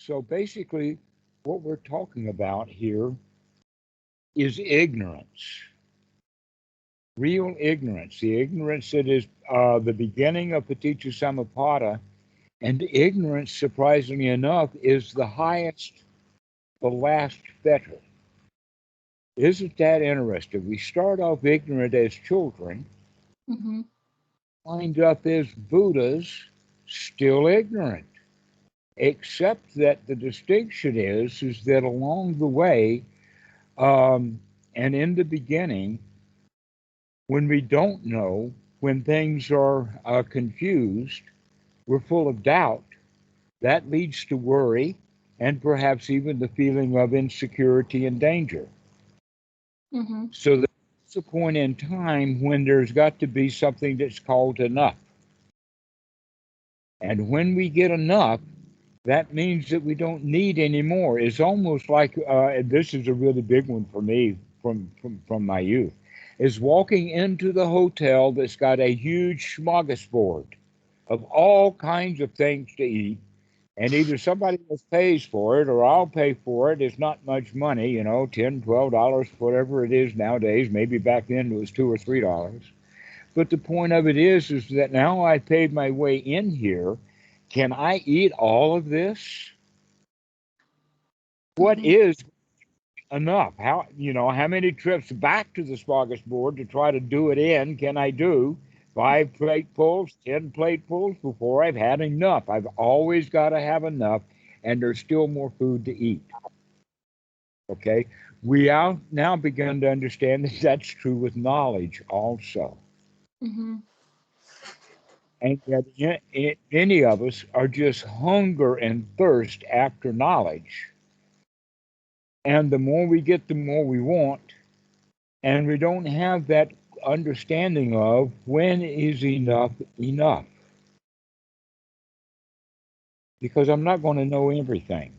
So basically, what we're talking about here is ignorance, real ignorance, the ignorance that is the beginning of Paticca Samuppada. And ignorance, surprisingly enough, is the highest, the last fetter. Isn't that interesting? We start off ignorant as children, Mm-hmm. wind up as Buddhas, still ignorant. Except that the distinction is that along the way, and in the beginning, when we don't know, when things are confused, we're full of doubt. That leads to worry and perhaps even the feeling of insecurity and danger. Mm-hmm. So there's a point in time when there's got to be something that's called enough. And when we get enough, that means that we don't need any more. It's almost like, and this is a really big one for me from my youth, is walking into the hotel that's got a huge smorgasbord of all kinds of things to eat, and either somebody else pays for it or I'll pay for it. It's not much money, $10, $12, whatever it is nowadays. Maybe back then it was $2 or $3. But the point of it is that now I paid my way in here. Can I eat all of this? What Mm-hmm. is enough? How many trips back to the smorgasbord to try to do it in can I do? 5 platefuls, 10 platefuls before I've had enough. I've always got to have enough, and there's still more food to eat. Okay, we are now begun to understand that that's true with knowledge also, Mm-hmm. and that any of us are just hunger and thirst after knowledge, and the more we get, the more we want. And we don't have that understanding of when is enough enough. Because I'm not going to know everything.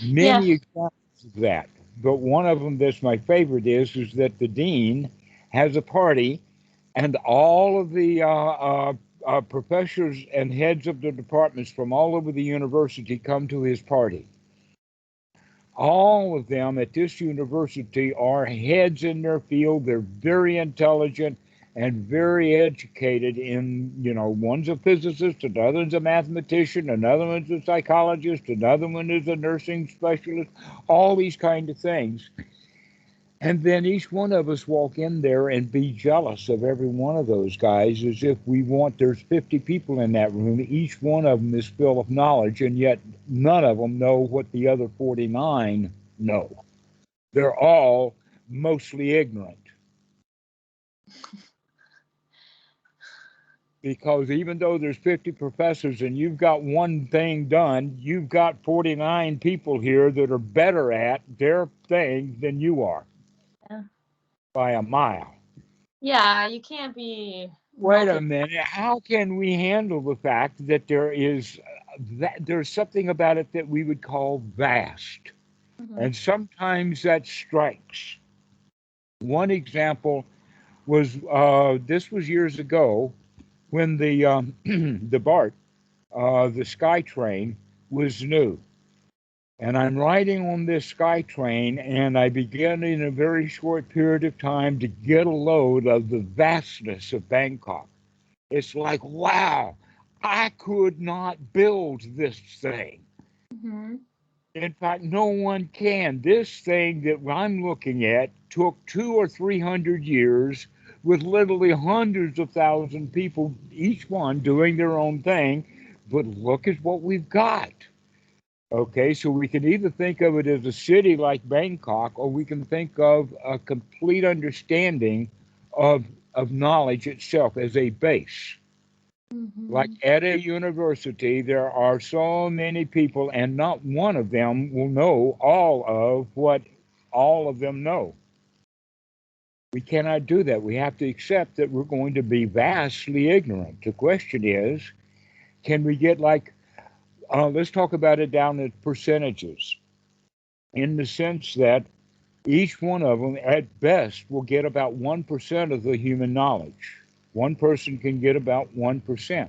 Yeah. Many examples of that. But one of them that's my favorite is that the dean has a party and all of the professors and heads of the departments from all over the university come to his party. All of them at this university are heads in their field. They're very intelligent and very educated one's a physicist, another's a mathematician, another one's a psychologist, another one is a nursing specialist, all these kind of things. And then each one of us walk in there and be jealous of every one of those guys as if there's 50 people in that room. Each one of them is full of knowledge, and yet none of them know what the other 49 know. They're all mostly ignorant. Because even though there's 50 professors and you've got one thing done, you've got 49 people here that are better at their thing than you are Yeah. by a mile. Yeah, you can't be Wait multi. a minute. How can we handle the fact that there's something about it that we would call vast? Mm-hmm. And sometimes that strikes. One example was this was years ago when the BART, the Sky Train, was new. And I'm riding on this Sky Train, and I began in a very short period of time to get a load of the vastness of Bangkok. It's like, wow, I could not build this thing. Mm-hmm. In fact, no one can. This thing that I'm looking at took 200 or 300 years with literally hundreds of thousand people, each one doing their own thing. But look at what we've got. Okay, so we can either think of it as a city like Bangkok, or we can think of a complete understanding of knowledge itself as a base. Like Mm-hmm. at a university, there are so many people, and not one of them will know all of what all of them know. We cannot do that. We have to accept that we're going to be vastly ignorant. The question is, can we get let's talk about it down to percentages, in the sense that each one of them, at best, will get about 1% of the human knowledge. One person can get about 1%.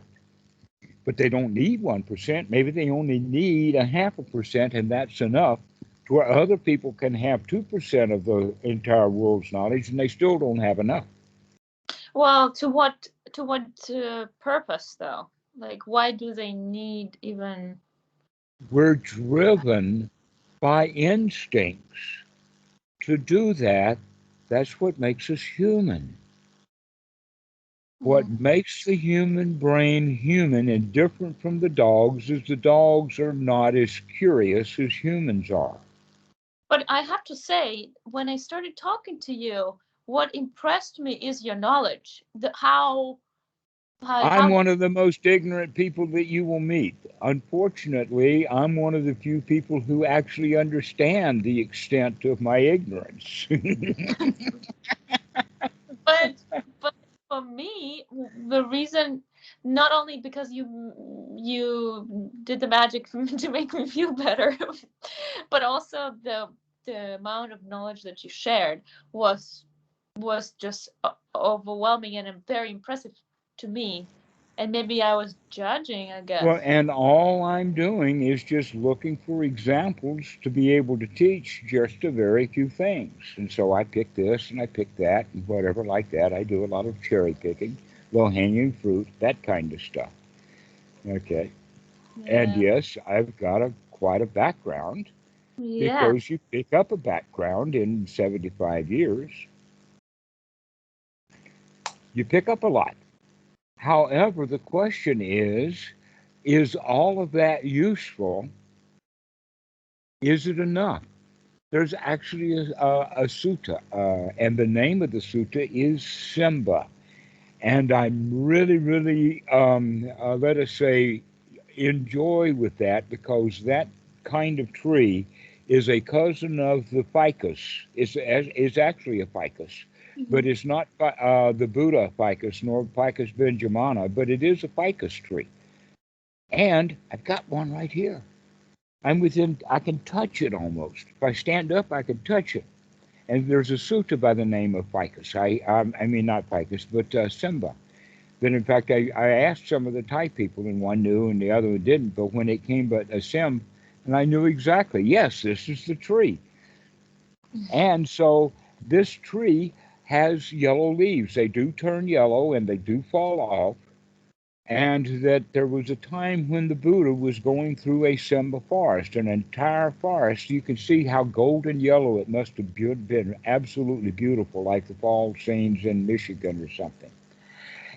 but they don't need 1%. Maybe they only need a 0.5%, and that's enough to where other people can have 2% of the entire world's knowledge, and they still don't have enough. Well, to what purpose though? Like, why do they need even? We're driven by instincts to do that. That's what makes us human. What Mm. makes the human brain human and different from the dogs is the dogs are not as curious as humans are. But I have to say, when I started talking to you, what impressed me is your knowledge. The I'm how one of the most ignorant people that you will meet. Unfortunately, I'm one of the few people who actually understand the extent of my ignorance. but but for me, the reason, not only because you did the magic to make me feel better, but also the amount of knowledge that you shared was was just overwhelming and very impressive to me. And maybe I was judging, I Well, guess. and all I'm doing is just looking for examples to be able to teach just a very few things. And so I pick this and I pick that and whatever like that. I do a lot of cherry picking, low hanging fruit, that kind of stuff. Okay. And Yeah. yes, I've got quite a background Yeah. because you pick up a background in 75 years, you pick up a lot. However, the question is all of that useful? Is it enough? There's actually a sutta, and the name of the sutta is Simba. And I'm really, really, let us say, enjoy with that because that kind of tree is a cousin of the ficus. It's actually a ficus, but Mhm. it's not the Buddha ficus nor Ficus benjamina, but it is a ficus tree. And I've got one right here. I can touch it almost. If I stand up, I can touch it. And there's a sutta by the name of ficus. I mean, not ficus, but Simba. That in fact, I asked some of the Thai people, and one knew and the other one didn't. But when it came but a sim, and I knew exactly, yes, this is the tree. And so this tree has yellow leaves. They do turn yellow and they do fall off. And that there was a time when the Buddha was going through a Simba forest, an entire forest. You can see how golden yellow it must have been absolutely beautiful, like the fall scenes in Michigan or something.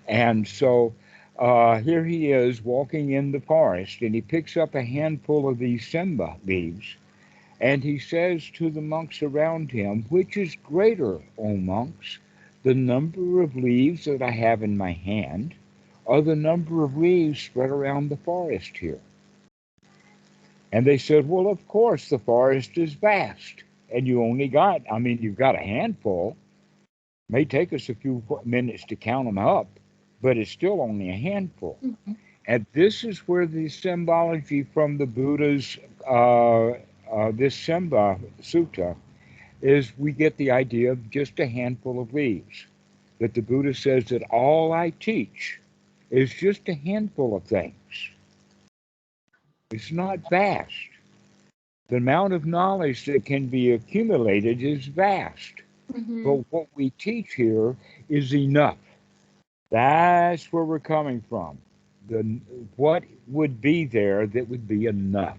And so here he is walking in the forest, and he picks up a handful of these Simba leaves, and he says to the monks around him, "Which is greater, O monks, the number of leaves that I have in my hand, or the number of leaves spread around the forest here?" And they said, "Well, of course, the forest is vast, and you've got a handful. May take us a few minutes to count them up, but it's still only a handful." Mhm. And this is where the symbology from the Buddha's, this Simba Sutta, is we get the idea of just a handful of leaves. That the Buddha says that all I teach is just a handful of things. It's not vast. The amount of knowledge that can be accumulated is vast. Mhm. But what we teach here is enough. That's where we're coming from. The what would be there that would be enough.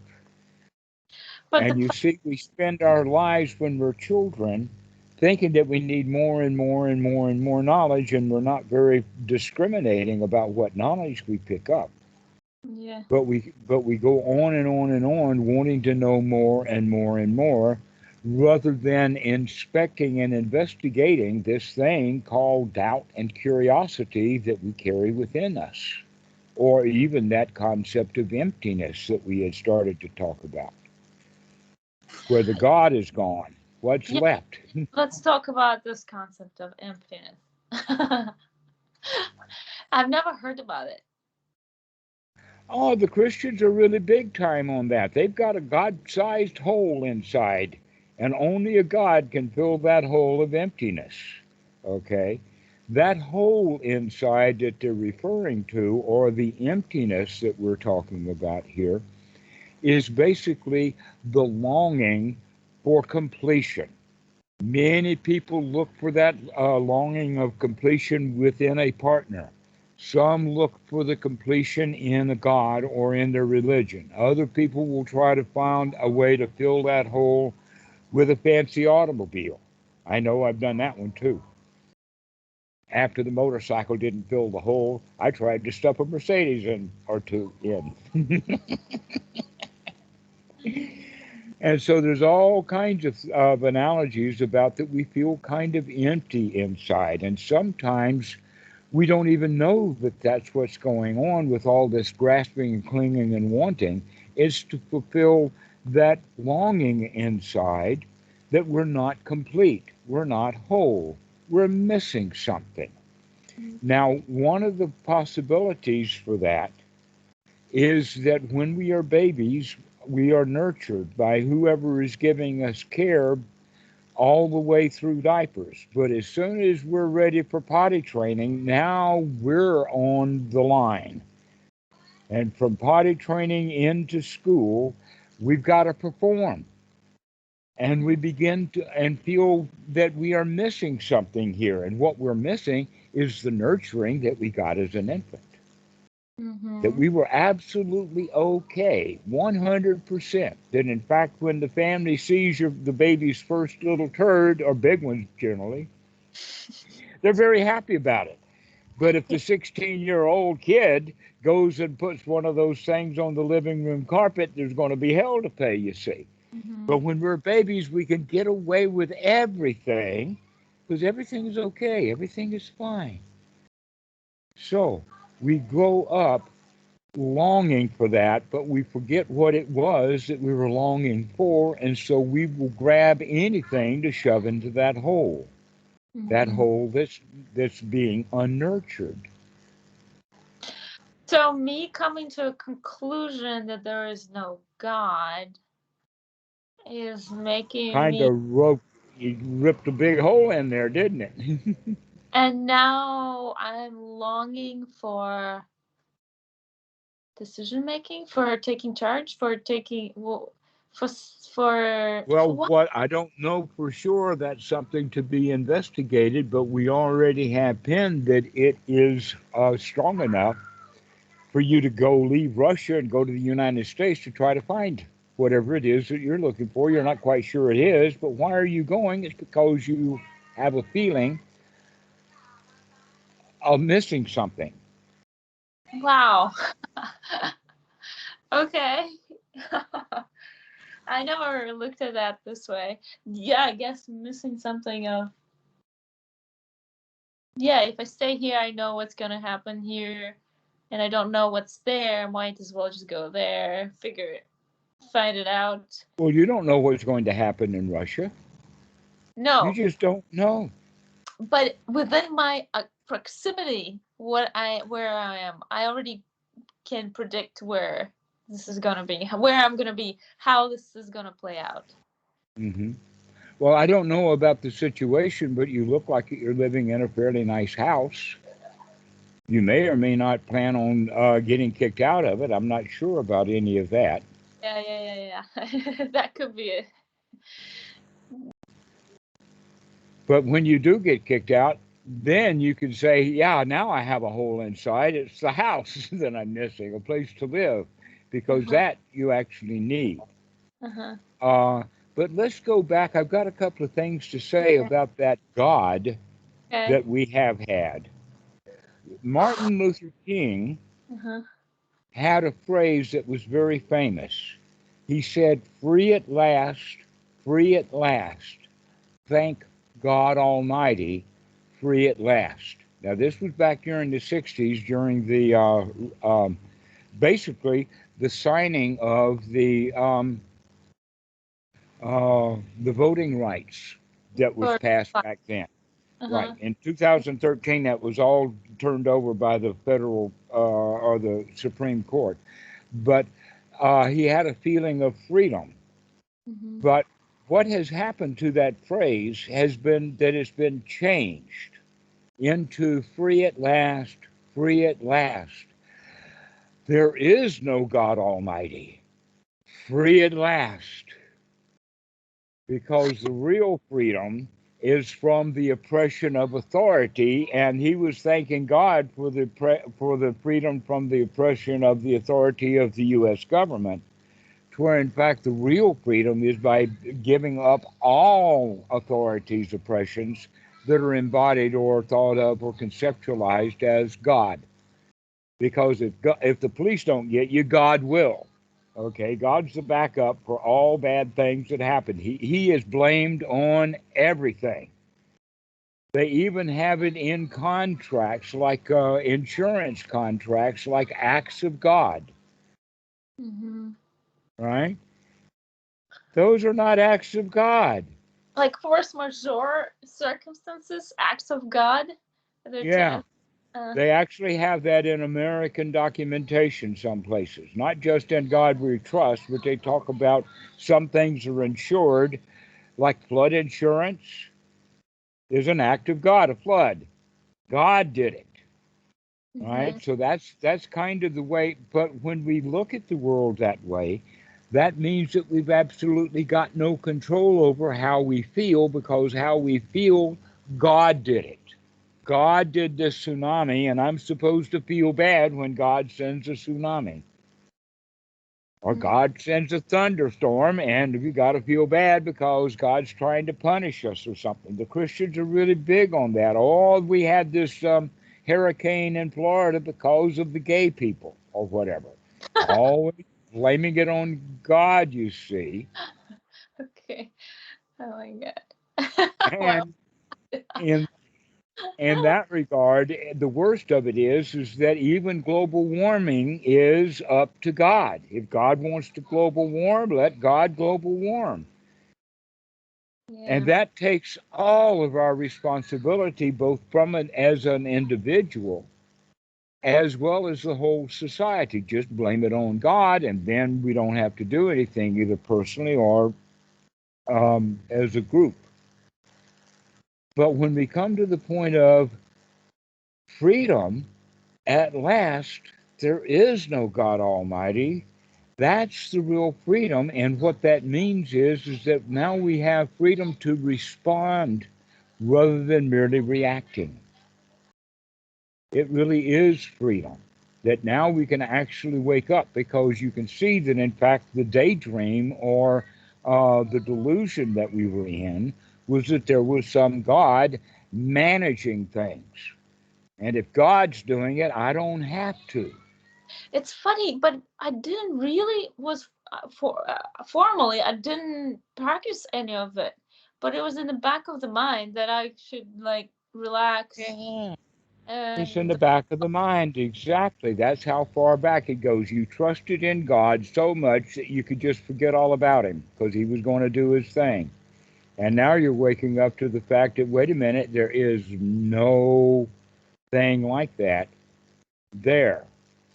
But the And you see, we spend our lives when we're children thinking that we need more and more and more and more knowledge, and we're not very discriminating about what knowledge we pick up. yeah. But we go on and on and on, wanting to know more and more and more, rather than inspecting and investigating this thing called doubt and curiosity that we carry within us, or even that concept of emptiness that we had started to talk about, where the God is gone. What's Yeah. left? Let's talk about this concept of emptiness. I've never heard about it. Oh, the Christians are really big time on that. They've got a God sized hole inside, and only a God can fill that hole of emptiness. Okay? That hole inside that they're referring to, or the emptiness that we're talking about here, is basically the longing for completion. Many people look for that longing of completion within a partner. Some look for the completion in a God or in their religion. Other people will try to find a way to fill that hole with a fancy automobile. I know I've done that one too. After the motorcycle didn't fill the hole, I tried to stuff a Mercedes in or two in. And so there's all kinds of analogies about that we feel kind of empty inside. And sometimes we don't even know that that's what's going on with all this grasping and clinging and wanting, is to fulfill that longing inside that we're not complete, we're not whole, we're missing something. Now, one of the possibilities for that is that when we are babies, we are nurtured by whoever is giving us care all the way through diapers. But as soon as we're ready for potty training, now we're on the line. And from potty training into school, we've got to perform. And we begin to and feel that we are missing something here. And what we're missing is the nurturing that we got as an infant. That we were absolutely okay, 100%. That in fact, when the family sees the baby's first little turd, or big ones generally, they're very happy about it. But if the 16-year-old kid goes and puts one of those things on the living room carpet, there's going to be hell to pay, you see. But when we're babies, we can get away with everything because everything is okay, everything is fine. So we grow up longing for that, but we forget what it was that we were longing for, and so we will grab anything to shove into that hole that's being unnurtured. So me coming to a conclusion that there is no God is making Kind me, of you ripped a big hole in there, didn't it? and now I'm longing for decision making, for taking charge, for taking, well, for Well, what? what I don't know for sure, that's something to be investigated, but we already have pinned that it is strong enough for you to go leave Russia and go to the United States to try to find whatever it is that you're looking for. You're not quite sure it is, but why are you going? It's because you have a feeling of missing something. Wow. Okay. I never looked at that this way. Yeah, I guess missing something of, yeah, if I stay here, I know what's gonna happen here, and I don't know what's there. I might as well just go there, find it out. Well, you don't know what's going to happen in Russia. You No, just don't know. but within my proximity, where I am, I already can predict where this is gonna be, where I'm gonna be, how this is gonna play out. Hmm. Well, I don't know about the situation, but you look like you're living in a fairly nice house. You may or may not plan on getting kicked out of it. I'm not sure about any of that. Yeah. That could be it. But when you do get kicked out, then you can say, yeah, now I have a hole inside. It's the house that I'm missing, a place to live, because Uh-huh. that you actually need. Uh-huh. Uh, but let's go back. I've got a couple of things to say Okay. about that God Okay. that we have had. Martin Luther King Uh-huh. had a phrase that was very famous. He said, free at last, free at last. Thank God Almighty, free at last. Now, this was back during the 60s, during the basically the signing of the voting rights that was For passed back then. Right. uh-huh. In 2013, that was all turned over by the federal or the Supreme Court. But he had a feeling of freedom. Mm-hmm. But what has happened to that phrase has been that it's been changed. into free at last, free at last. There is no God Almighty. Free at last. Because the real freedom is from the oppression of authority, and he was thanking God for the freedom from the oppression of the authority of the U.S. government, to where in fact the real freedom is by giving up all authorities' oppressions that are embodied or thought of or conceptualized as God. Because if the police don't get you, God will. Okay, God's the backup for all bad things that happen. He is blamed on everything. They even have it in contracts, like insurance contracts, like acts of God, Mm-hmm. right? Those are not acts of God. Like force majeure circumstances, acts of God. They're Yeah, t- uh, they actually have that in American documentation some places, not just in God We Trust, but they talk about some things are insured, like flood insurance is an act of God, a flood. God did it. mm-hmm. Right? So that's kind of the way, but when we look at the world that way, that means that we've absolutely got no control over how we feel, because how we feel, God did it. God did this tsunami, and I'm supposed to feel bad when God sends a tsunami. Or God sends a thunderstorm, and you got to feel bad because God's trying to punish us or something. The Christians are really big on that. Oh, we had this hurricane in Florida because of the gay people or whatever. Always blaming it on God, you see. Okay. Oh my god. Well, And in in that regard, the worst of it is that even global warming is up to God. If God wants to global warm, let God global warm. yeah. And that takes all of our responsibility, both from it as an individual, as well as the whole society. Just blame it on God, and then we don't have to do anything, either personally or as a group. But when we come to the point of freedom, at last, there is no God Almighty. That's the real freedom. And what that means is that now we have freedom to respond rather than merely reacting. It really is freedom. That now we can actually wake up, because you can see that, in fact, the daydream or the delusion that we were in was that there was some God managing things. And if God's doing it, I don't have to. It's funny, but I didn't really was formally. I didn't practice any of it, but it was in the back of the mind that I should like relax Yeah. It's in and the back of the mind. Exactly. That's how far back it goes. You trusted in God so much that you could just forget all about him because he was going to do his thing. And now you're waking up to the fact that, wait a minute, there is no thing like that there.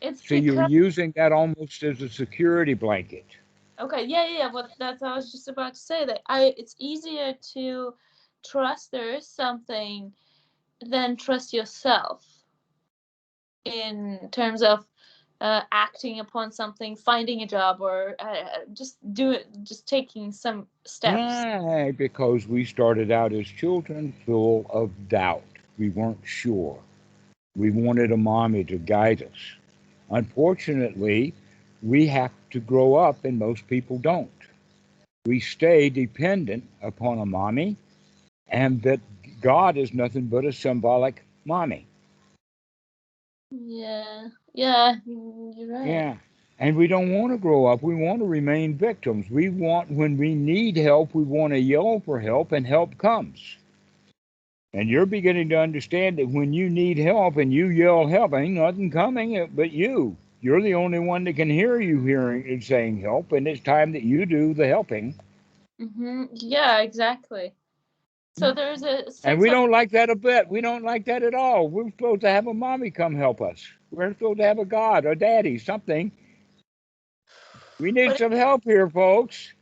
it's So you're because using that almost as a security blanket. okay, yeah. What that's I was just about to say that I it's easier to trust there is something than trust yourself in terms of acting upon something, finding a job, or just taking some steps. Right, because we started out as children full of doubt. We weren't sure. We wanted a mommy to guide us. Unfortunately, we have to grow up, and most people don't. We stay dependent upon a mommy, and that God is nothing but a symbolic mommy. Yeah, yeah, you're right. Yeah. And we don't want to grow up. We want to remain victims. We want, when we need help, we want to yell for help, and help comes. And you're beginning to understand that when you need help and you yell help, ain't nothing coming but you. You're the only one that can hear you hearing and saying help, and it's time that you do the helping. Yeah, exactly. So there's a And sense we of don't like that a bit. We don't like that at all. We're supposed to have a mommy come help us. We're supposed to have a God, a daddy, something. We need but some help here, folks.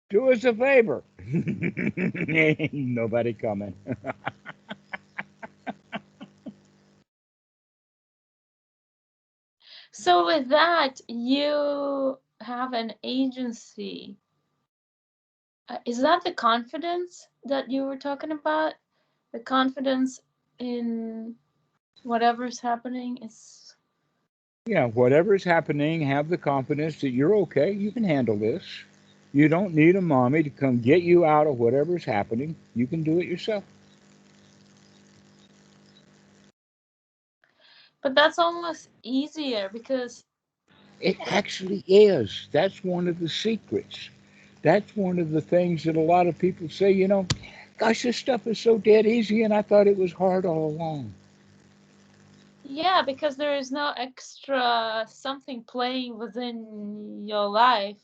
Do us a favor. Ain't nobody coming. So with that, you have an agency. Is that the confidence that you were talking about? The confidence in whatever's happening is. Yeah, whatever's happening, have the confidence that you're okay. You can handle this. You don't need a mommy to come get you out of whatever's happening. You can do it yourself. But that's almost easier because. It actually is. That's one of the secrets. That's one of the things that a lot of people say, gosh, this stuff is so dead easy, and I thought it was hard all along. Yeah, because there is no extra something playing within your life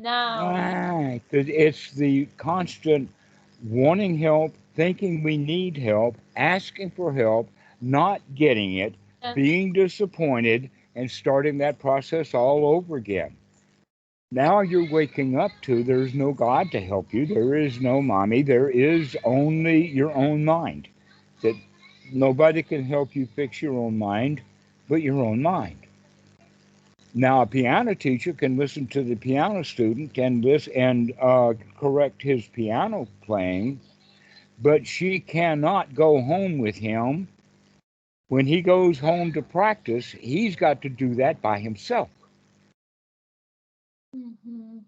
now. Right. It's the constant wanting help, thinking we need help, asking for help, not getting it, Yeah. being disappointed, and starting that process all over again. Now you're waking up to there's no God to help you. There is no mommy. There is only your own mind. That nobody can help you fix your own mind but your own mind. Now, a piano teacher can listen to the piano student and correct his piano playing, but she cannot go home with him. When he goes home to practice, he's got to do that by himself. Mm-hmm.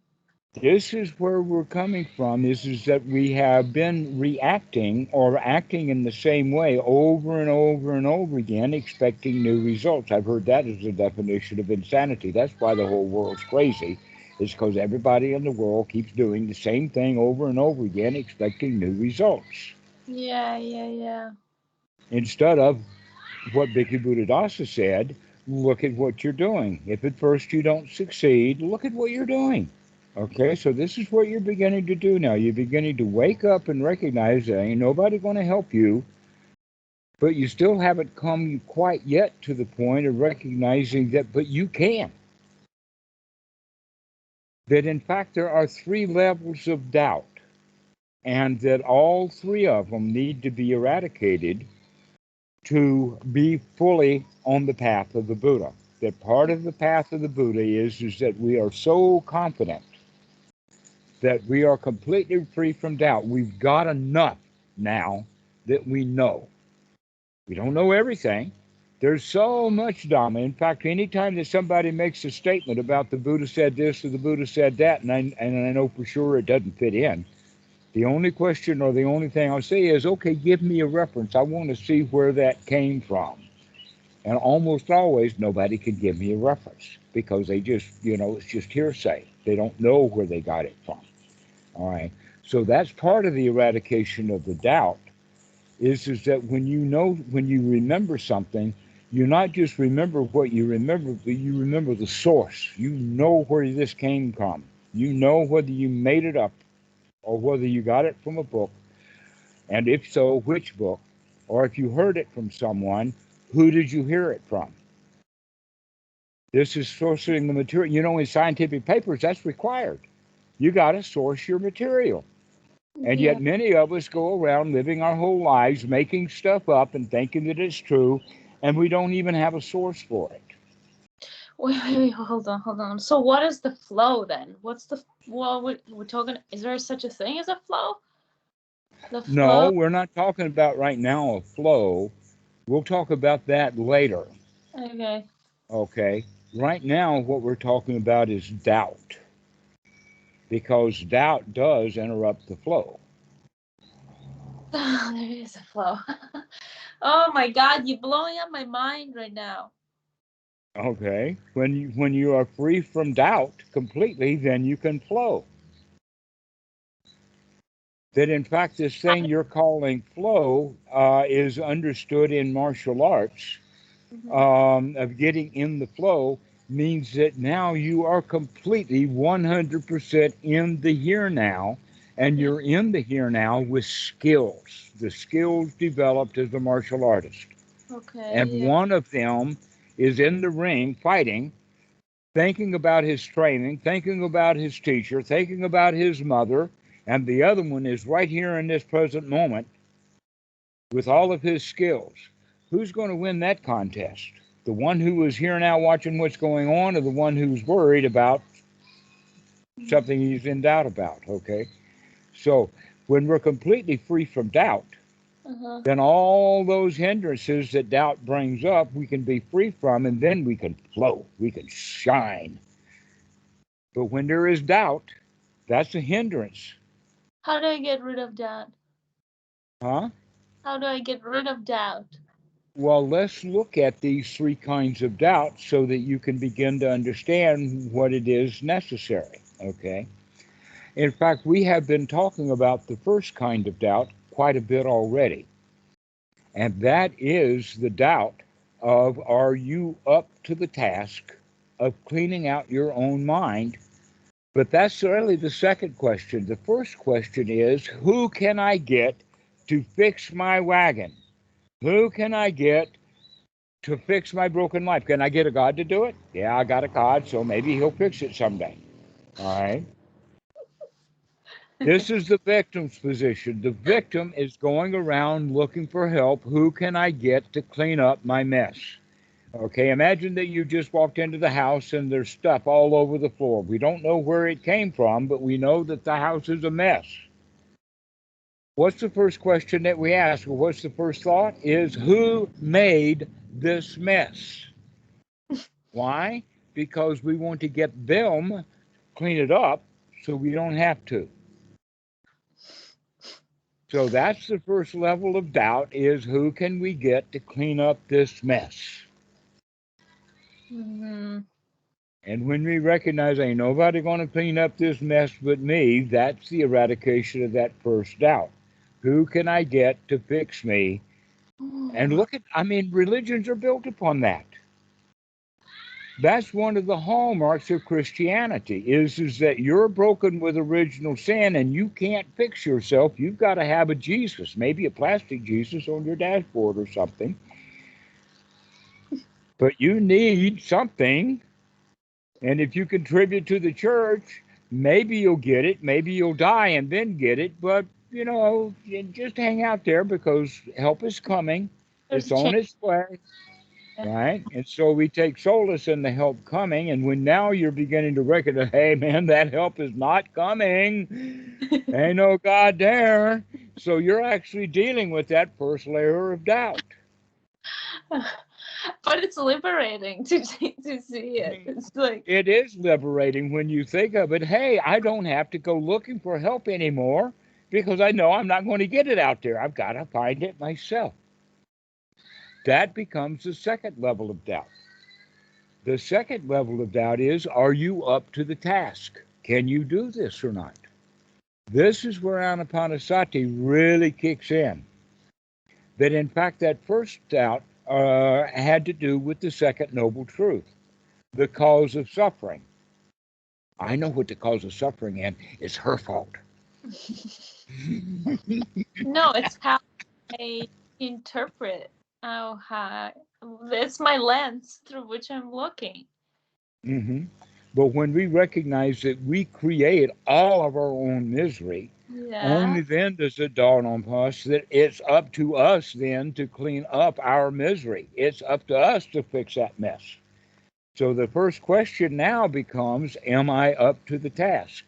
This is where we're coming from, is that we have been reacting or acting in the same way over and over and over again, expecting new results. I've heard that as a definition of insanity. That's why the whole world's crazy, is because everybody in the world keeps doing the same thing over and over again, expecting new results. Yeah, yeah, yeah. Instead of what Bhikkhu Buddhadasa said, look at what you're doing. If at first you don't succeed, look at what you're doing. Okay, so this is what you're beginning to do now. You're beginning to wake up and recognize that ain't nobody going to help you, but you still haven't come quite yet to the point of recognizing that, but you can. That in fact there are three levels of doubt, and that all three of them need to be eradicated to be fully on the path of the Buddha. That part of the path of the Buddha is that we are so confident that we are completely free from doubt. We've got enough now that we know. We don't know everything. There's so much Dhamma. In fact, anytime that somebody makes a statement about the Buddha said this or the Buddha said that, and I know for sure it doesn't fit in, the only question or the only thing I'll say is, okay, give me a reference. I want to see where that came from. And almost always nobody can give me a reference because they just, it's just hearsay. They don't know where they got it from. All right. So that's part of the eradication of the doubt is that when you remember something, you not just remember what you remember, but you remember the source. You know where this came from. You know whether you made it up or whether you got it from a book, and if so, which book, or if you heard it from someone, who did you hear it from? This is sourcing the material. In scientific papers, that's required. You got to source your material. And Yeah. yet, many of us go around living our whole lives making stuff up and thinking that it's true, and we don't even have a source for it. Wait, hold on, hold on. So what is the flow then? What's the well? We're talking. Is there such a thing as a flow? The No, flow. we're not talking about right now a flow. We'll talk about that later. Okay. Okay. Right now, what we're talking about is doubt, because doubt does interrupt the flow. Oh, there is a flow. Oh my God, you're blowing up my mind right now. Okay. When you are free from doubt completely, then you can flow. That in fact this thing you're calling flow is understood in martial arts, Mm-hmm. of getting in the flow means that now you are completely 100% in the here now, and Yeah. you're in the here now with skills, the skills developed as a martial artist. Okay. And Yeah. one of them is in the ring fighting, thinking about his training, thinking about his teacher, thinking about his mother, and the other one is right here in this present moment with all of his skills. Who's going to win that contest? The one who is here now watching what's going on, or the one who's worried about something he's in doubt about, okay? So when we're completely free from doubt, Uh-huh. then all those hindrances that doubt brings up, we can be free from, and then we can flow, we can shine. But when there is doubt, that's a hindrance. How do I get rid of doubt? Huh? How do I get rid of doubt? Well, let's look at these three kinds of doubt so that you can begin to understand what it is necessary, okay? In fact, we have been talking about the first kind of doubt quite a bit already. And that is the doubt of, are you up to the task of cleaning out your own mind? But that's really the second question. The first question is, who can I get to fix my wagon? Who can I get to fix my broken life? Can I get a God to do it? Yeah, I got a God, so maybe he'll fix it someday. All right. This is the victim's position. The victim is going around looking for help. Who can I get to clean up my mess? Okay, imagine that you just walked into the house and there's stuff all over the floor. We don't know where it came from, but we know that the house is a mess. What's the first question that we ask, or what's the first thought? Is, who made this mess? Why? Because we want to get them clean it up so we don't have to. So that's the first level of doubt, is who can we get to clean up this mess? Mm-hmm. And when we recognize ain't nobody going to clean up this mess but me, that's the eradication of that first doubt. Who can I get to fix me? And look at, I mean, religions are built upon that. That's one of the hallmarks of Christianity is that you're broken with original sin and you can't fix yourself. You've got to have a Jesus, maybe a plastic Jesus on your dashboard or something. But you need something. And if you contribute to the church, maybe you'll get it. Maybe you'll die and then get it. But, you know, you just hang out there because help is coming. There's It's a on change. its way. Right? And so we take solace in the help coming. And when now you're beginning to recognize, hey, man, that help is not coming. Ain't no God there. So you're actually dealing with that first layer of doubt. But it's liberating to see it. It's like, It is liberating when you think of it. Hey, I don't have to go looking for help anymore because I know I'm not going to get it out there. I've got to find it myself. That becomes the second level of doubt. The second level of doubt is, are you up to the task? Can you do this or not? This is where Anapanasati really kicks in. That in fact, that first doubt had to do with the second noble truth, the cause of suffering. I know what the cause of suffering is. It's her fault. no, it's how I interpret how it's my lens through which I'm looking. Mm-hmm. But when we recognize that we create all of our own misery, only then does it dawn on us that it's up to us then to clean up our misery. It's up to us to fix that mess. So the first question now becomes, am I up to the task?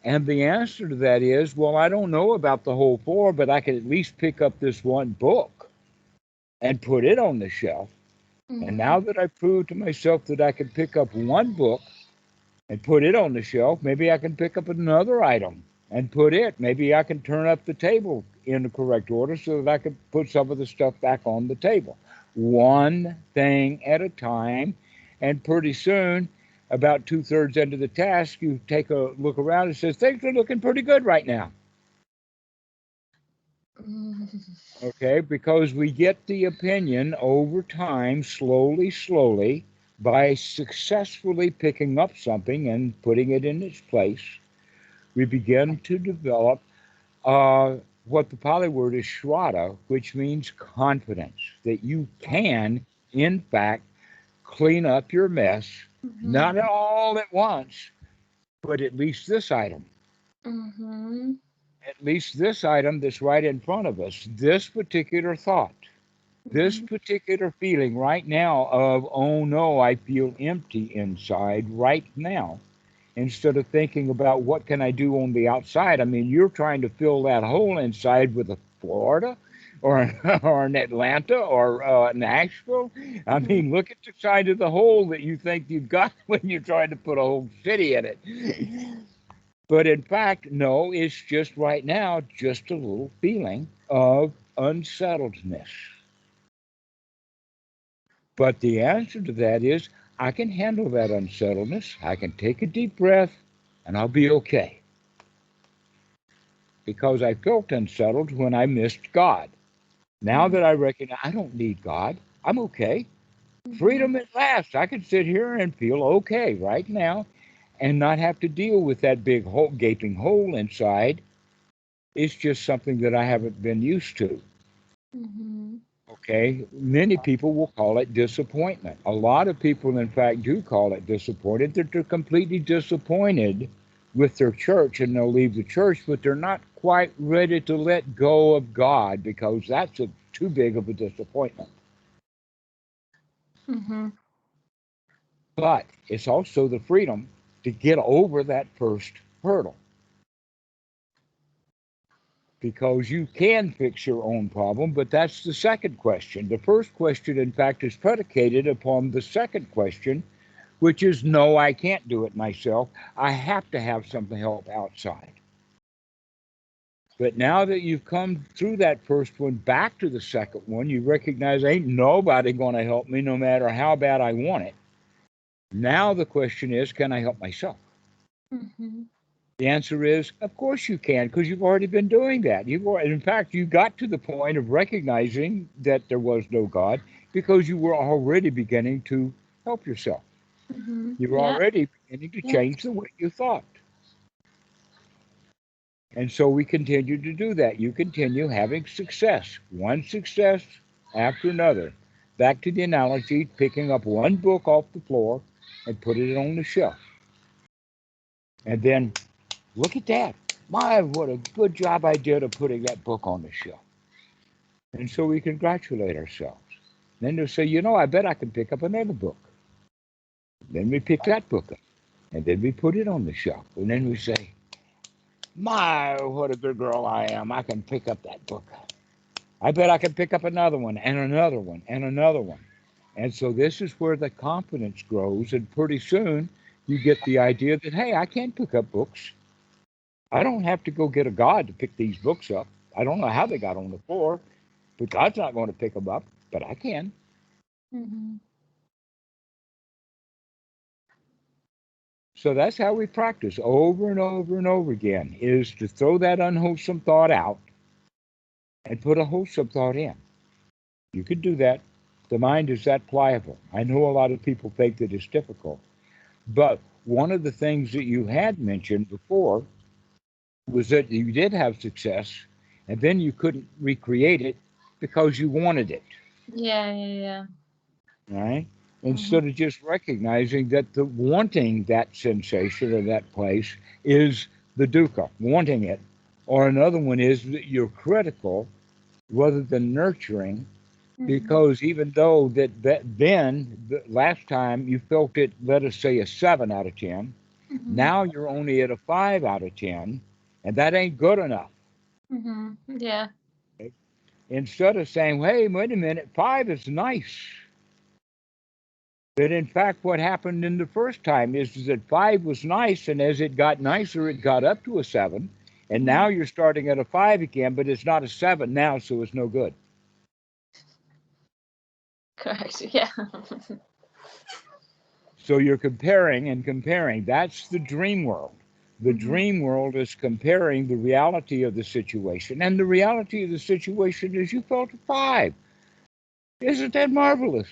And the answer to that is, well, I don't know about the whole four, but I could at least pick up this one book and put it on the shelf. Mm-hmm. And now that I've proved to myself that I can pick up one book and put it on the shelf, maybe I can pick up another item and put it. Maybe I can turn up the table in the correct order so that I can put some of the stuff back on the table. One thing at a time. And pretty soon, about 2/3 into the task, you take a look around and says, things are looking pretty good right now. Okay, because we get the opinion over time, slowly, by successfully picking up something and putting it in its place, we begin to develop what the Pali word is shraddha, which means confidence, that you can, in fact, clean up your mess, Mm-hmm. not all at once, but at least this item. Mm-hmm. At least this item that's right in front of us, this particular thought. This particular feeling right now of, oh no, I feel empty inside right now, instead of thinking about what can I do on the outside. I mean, you're trying to fill that hole inside with a Florida or, or an Atlanta or Nashville. I Mhm. mean, look at the side of the hole that you think you've got when you're trying to put a whole city in it. But in fact, no, it's just right now, just a little feeling of unsettledness. But the answer to that is I can handle that unsettledness. I can take a deep breath and I'll be okay. Because I felt unsettled when I missed God. Now Mhm. that I recognize I don't need God, I'm okay. Mhm. Freedom at last. I can sit here and feel okay right now and not have to deal with that big hole, gaping hole inside. It's just something that I haven't been used to. Mhm. Okay, many people will call it disappointment. A lot of people, in fact, do call it disappointed. That they're completely disappointed with their church and they'll leave the church, but they're not quite ready to let go of God because that's too big of a disappointment. Mhm. But it's also the freedom to get over that first hurdle because you can fix your own problem, but that's the second question. The first question, in fact, is predicated upon the second question, which is no, I can't do it myself. I have to have some help outside. But now that you've come through that first one back to the second one, you recognize ain't nobody going to help me no matter how bad I want it. Now the question is, can I help myself? Mhm. The answer is, of course you can, because you've already been doing that. In fact, you got to the point of recognizing that there was no God because you were already beginning to help yourself. Mhm. You were Yeah. already beginning to Yeah. change the way you thought. And so we continue to do that. You continue having success, one success after another. Back to the analogy, picking up one book off the floor and put it on the shelf. And then look at that. My, what a good job I did of putting that book on the shelf. And so we congratulate ourselves. Then they'll say, you know, I bet I can pick up another book. Then we pick that book up. And then we put it on the shelf. And then we say, my, what a good girl I am. I can pick up that book. I bet I can pick up another one and another one and another one. And so this is where the confidence grows. And pretty soon you get the idea that, hey, I can pick up books. I don't have to go get a God to pick these books up. I don't know how they got on the floor, but God's not going to pick them up, but I can. Mhm. So that's how we practice over and over and over again, is to throw that unwholesome thought out and put a wholesome thought in. You can do that. The mind is that pliable. I know a lot of people think that it's difficult, but one of the things that you had mentioned before was that you did have success and then you couldn't recreate it because you wanted it, Yeah. Yeah. Yeah. right? Mhm. Instead of just recognizing that the wanting that sensation or that place is the dukkha, wanting it. Or another one is that you're critical rather than nurturing, Mhm. because even though that then the last time you felt it, let us say a 7 out of 10, Mhm. now you're only at a 5 out of 10, and that ain't good enough. Mhm. Yeah. Okay? Instead of saying, hey, wait a minute, 5 is nice. But in fact, what happened in the first time is that 5 was nice, and as it got nicer, it got up to a 7. And Mhm. now you're starting at a 5 again, but it's not a 7 now, so it's no good. Correct. Yeah. So you're comparing and comparing. That's the dream world. The Mhm. dream world is comparing the reality of the situation. And the reality of the situation is you felt a 5. Isn't that marvelous?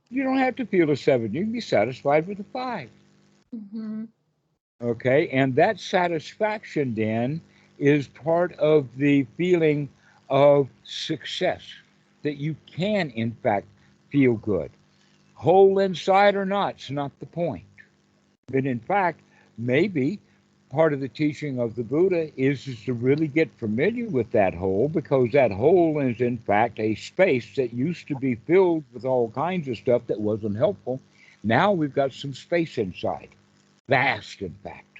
You don't have to feel a 7. You can be satisfied with a 5. Mhm. Okay, and that satisfaction then is part of the feeling of success, that you can, in fact, feel good. Whole inside or not, it's not the point. But in fact, maybe part of the teaching of the Buddha is to really get familiar with that hole, because that hole is in fact a space that used to be filled with all kinds of stuff that wasn't helpful. Now we've got some space inside, vast in fact,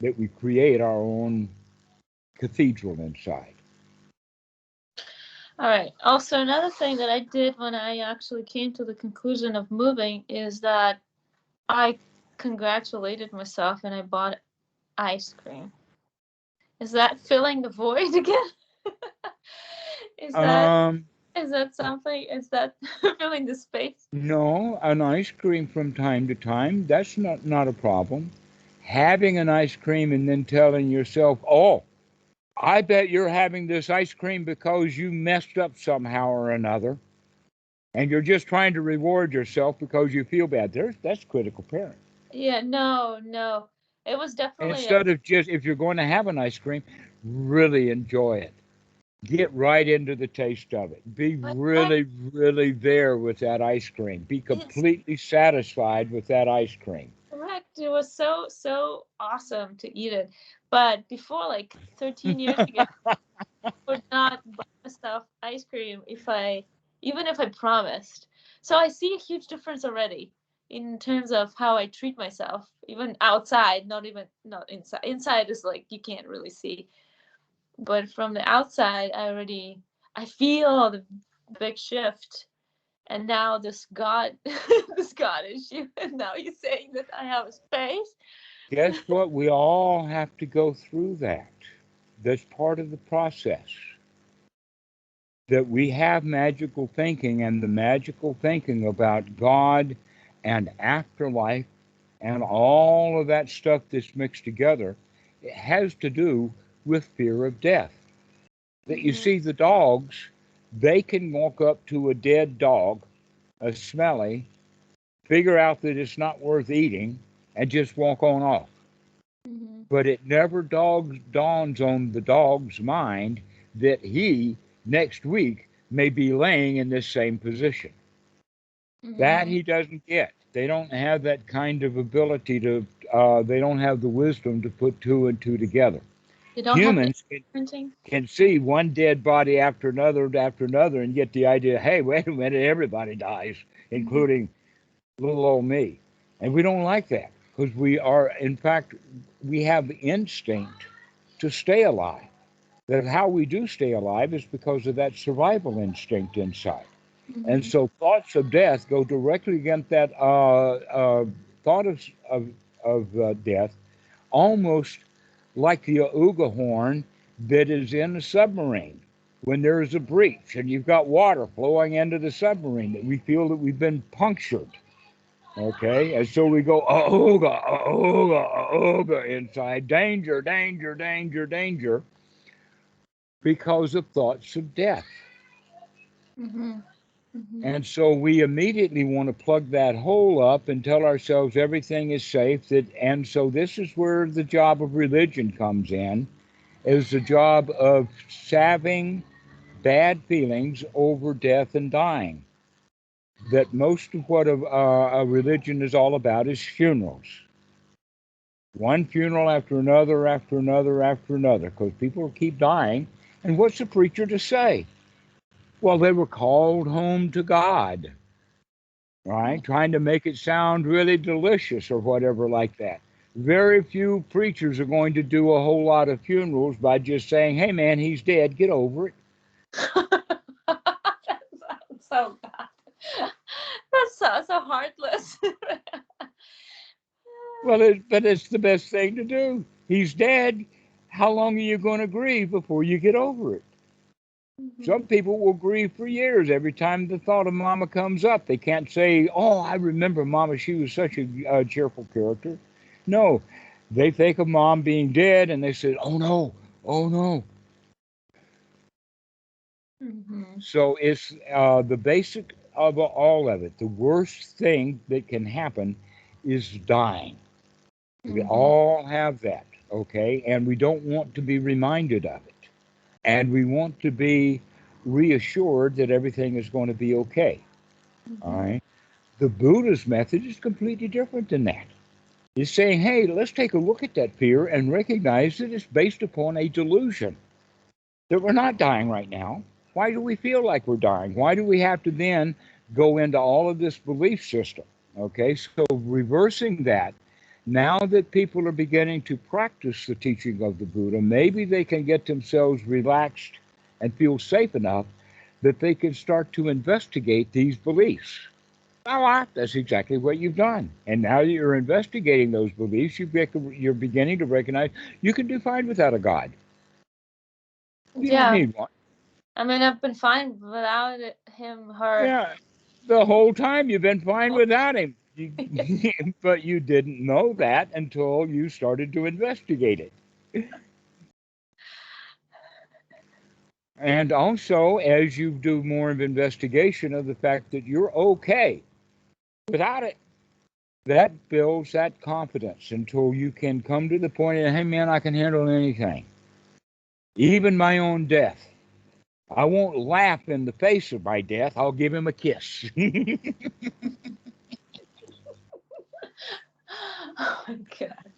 that we create our own cathedral inside. All right. Also, another thing that I did when I actually came to the conclusion of moving is that I congratulated myself and I bought ice cream. Is that filling the void again? is that Um, is that something? Is that filling the space? no, an ice cream from time to time, that's not a problem. Having an ice cream and then telling yourself, oh, I bet you're having this ice cream because you messed up somehow or another, and you're just trying to reward yourself because you feel bad. That's critical parent. Yeah, no. It was definitely a Instead of just, if you're going to have an ice cream, really enjoy it. Get right into the taste of it. Be really, really there with that ice cream. Be it's completely satisfied with that ice cream. correct. It was so awesome to eat it. But before, like 13 years ago, I would not buy myself ice cream even if I promised. So I see a huge difference already in terms of how I treat myself, even outside, not inside. Inside is like you can't really see. But from the outside, I feel the big shift. And now this God this God issue. And now you're saying that I have a space. Guess what? We all have to go through that. That's part of the process. That we have magical thinking, and the magical thinking about God and afterlife and all of that stuff that's mixed together, it has to do with fear of death. That you Mm-hmm. see, the dogs, they can walk up to a dead dog, a smelly, figure out that it's not worth eating, and just walk on off. Mm-hmm. But it never dawns on the dog's mind that he, next week, may be laying in this same position. That Mm-hmm. he doesn't get. They don't have that kind of ability to, they don't have the wisdom to put two and two together. You don't have the Humans printing. can see one dead body after another and get the idea, hey, wait a minute, everybody dies, Mm-hmm. including little old me. And we don't like that, because we are, in fact, we have the instinct to stay alive. That how we do stay alive is because of that survival instinct inside. And Mm-hmm. so thoughts of death go directly against that thought of death, almost like the Auga horn that is in a submarine. When there is a breach and you've got water flowing into the submarine, that we feel that we've been punctured. Okay, and so we go Auga, Auga, Auga inside, danger, danger, danger, danger, because of thoughts of death. Mm-hmm. Mm-hmm. And so we immediately want to plug that hole up and tell ourselves everything is safe. And so this is where the job of religion comes in, is the job of salving bad feelings over death and dying. That most of what a religion is all about is funerals. One funeral after another, after another, after another, because people keep dying. And what's the preacher to say? Well, they were called home to God, right? Trying to make it sound really delicious or whatever like that. Very few preachers are going to do a whole lot of funerals by just saying, hey man, he's dead, get over it. That sounds so bad. That's so heartless. Well, but it's the best thing to do. He's dead. How long are you going to grieve before you get over it? Mm-hmm. Some people will grieve for years. Every time the thought of mama comes up, they can't say, oh, I remember mama, she was such a cheerful character. No, they think of mom being dead and they say, oh no, oh no. Mm-hmm. So it's the basic of all of it. The worst thing that can happen is dying. We Mm-hmm. all have that, okay? And we don't want to be reminded of it. And we want to be reassured that everything is going to be okay. All Mm-hmm. right. The Buddha's method is completely different than that. is saying, hey, let's take a look at that fear and recognize that it's based upon a delusion, that we're not dying right now. Why do we feel like we're dying? Why do we have to then go into all of this belief system? Okay, so reversing that, now that people are beginning to practice the teaching of the Buddha, maybe they can get themselves relaxed and feel safe enough that they can start to investigate these beliefs. Voila, that's exactly what you've done. And now that you're investigating those beliefs, you're beginning to recognize you can do fine without a God. You don't Yeah. need one. I mean, I've been fine without him, her. Yeah, the whole time you've been fine without him. But you didn't know that until you started to investigate it. And also, as you do more of investigation of the fact that you're okay without it, that builds that confidence until you can come to the point of, hey man, I can handle anything, even my own death. I won't laugh in the face of my death. I'll give him a kiss. Oh my God.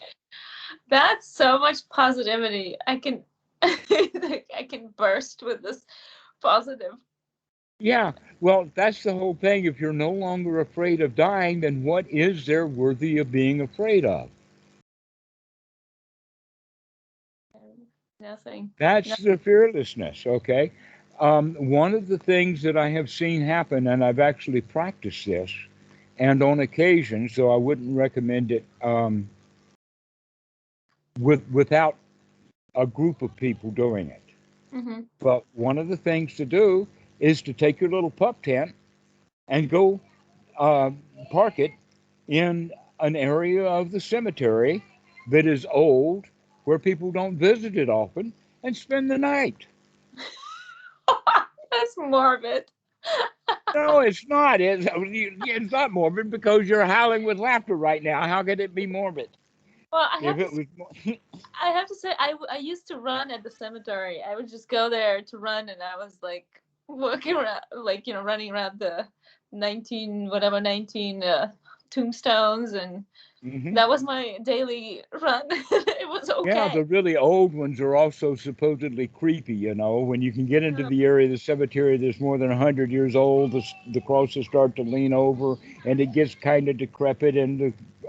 That's so much positivity. I can I can burst with this positive. Yeah, well, that's the whole thing. If you're no longer afraid of dying, then what is there worthy of being afraid of? Nothing. That's No. the fearlessness, okay? One of the things that I have seen happen, and I've actually practiced this, and on occasion, so I wouldn't recommend it without a group of people doing it. Mm-hmm. But one of the things to do is to take your little pup tent and go uh, park it in an area of the cemetery that is old, where people don't visit it often, and spend the night. That's morbid. No, it's not. It's not morbid because you're howling with laughter right now. How could it be morbid? Well, I If have to it was, I have to say, I used to run at the cemetery. I would just go there to run, and I was like walking around, like, running around the 19 tombstones, and hmm that was my daily run. It was yeah, okay. the really old ones are also supposedly creepy. When you can get into Uh, the area of the cemetery that's more than 100 years old, the crosses start to lean over, and it gets kind of decrepit, and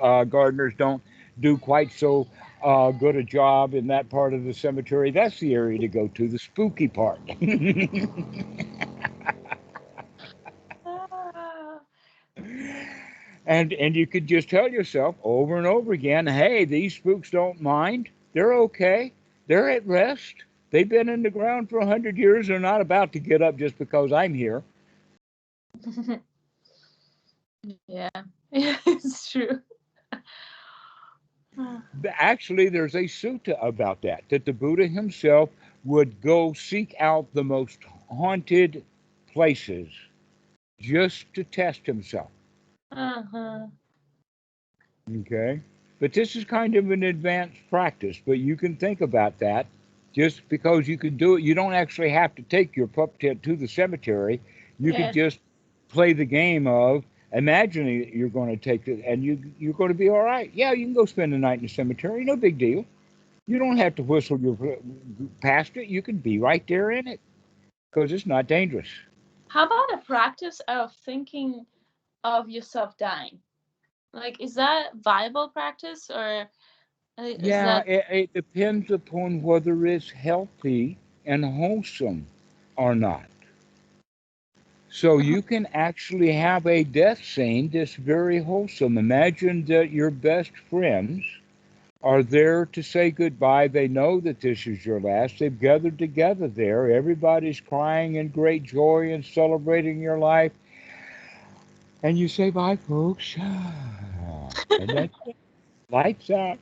the gardeners don't do quite so good a job in that part of the cemetery. That's the area to go to, the spooky part. ah, And you could just tell yourself over and over again, hey, these spooks don't mind. They're okay. They're at rest. They've been in the ground for 100 years. They're not about to get up just because I'm here. yeah, yeah, it's true. Actually, there's a sutta about that, that the Buddha himself would go seek out the most haunted places just to test himself. Uh-huh. Okay. But this is kind of an advanced practice, but you can think about that. Just because you can do it, you don't actually have to take your pup tent to the cemetery. You could Yes. just play the game of imagining that you're going to take it, and you're going to be all right. Yeah, you can go spend the night in the cemetery. No big deal. You don't have to whistle your past it. You can be right there in it because it's not dangerous. How about a practice of thinking of yourself dying? Like, is that viable practice, or is Yeah, that? it depends upon whether it's healthy and wholesome or not. So Uh-huh. you can actually have a death scene that's very wholesome. Imagine that your best friends are there to say goodbye. They know that this is your last. They've gathered together there. Everybody's crying in great joy and celebrating your life. And you say, bye, folks. And that's it. Lights out.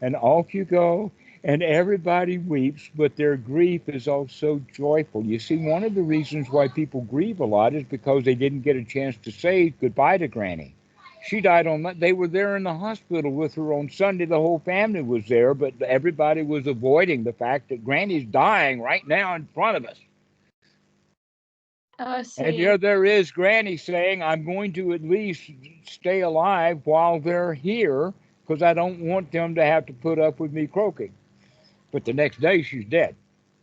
And off you go. And everybody weeps, but their grief is also joyful. You see, one of the reasons why people grieve a lot is because they didn't get a chance to say goodbye to Granny. She died they were there in the hospital with her on Sunday. The whole family was there, but everybody was avoiding the fact that Granny's dying right now in front of us. Oh, I And see. there is Granny saying, I'm going to at least stay alive while they're here because I don't want them to have to put up with me croaking. But the next day she's dead.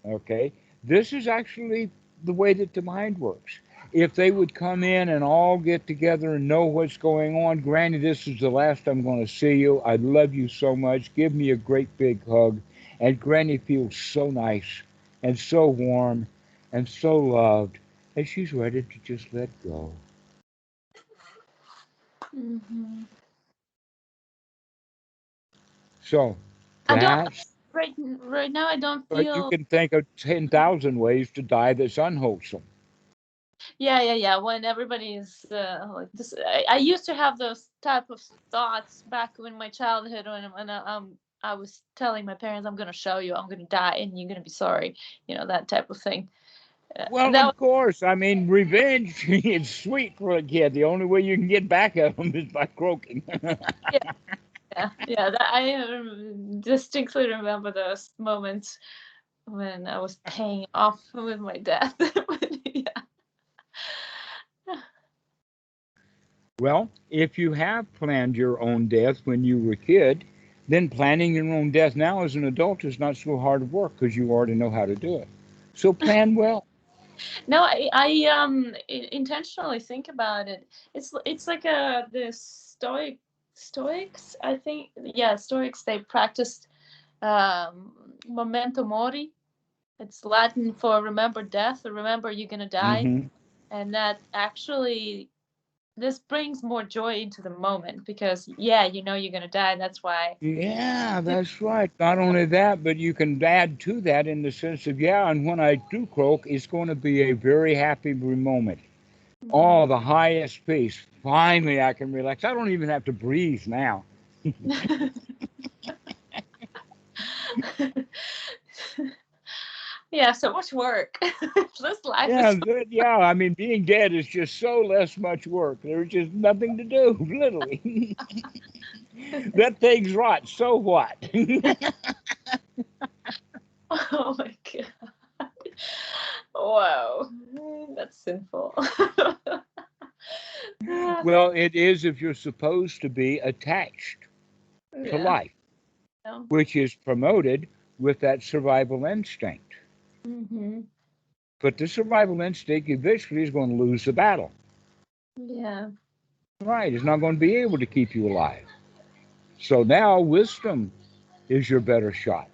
Okay? This is actually the way that the mind works. If they would come in and all get together and know what's going on, Granny, this is the last I'm going to see you. I love you so much. Give me a great big hug. And Granny feels so nice and so warm and so loved. And she's ready to just let go. Hmm. So I don't that's, right now. I don't but you feel. can think of 10,000 ways to die that's unwholesome. Yeah. When everybody's like this, I used to have those type of thoughts back in my childhood when I was telling my parents, I'm gonna show you, I'm gonna die, and you're gonna be sorry, that type of thing. Well, That was, of course. I mean, revenge is sweet for a kid. The only way you can get back at them is by croaking. yeah, yeah. That, I distinctly remember those moments when I was paying off with my death. Yeah. Well, if you have planned your own death when you were a kid, then planning your own death now as an adult is not so hard of work because you already know how to do it. So plan well. No, intentionally think about it. It's like the Stoics, I think. Yeah, Stoics, they practiced memento mori. It's Latin for remember death, or remember you're gonna die, Hmm. and that actually this brings more joy into the moment because yeah, you're gonna die. That's why. Yeah, that's right. Not only that, but you can add to that in the sense of, yeah, and when I do croak, it's going to be a very happy moment. Mhm. Oh, the highest peace. Finally, I can relax. I don't even have to breathe now. Yeah, so much work. This life Yeah, is. good. Yeah. I mean, being dead is just so less much work. There's just nothing to do, literally. That thing's rot. So what? Oh my god. Wow. That's sinful. Well, it is if you're supposed to be attached to Yeah. life, Yeah. which is promoted with that survival instinct. Mm-hmm. But the survival instinct eventually is going to lose the battle. Yeah. Right? It's not going to be able to keep you alive. So now wisdom is your better shot.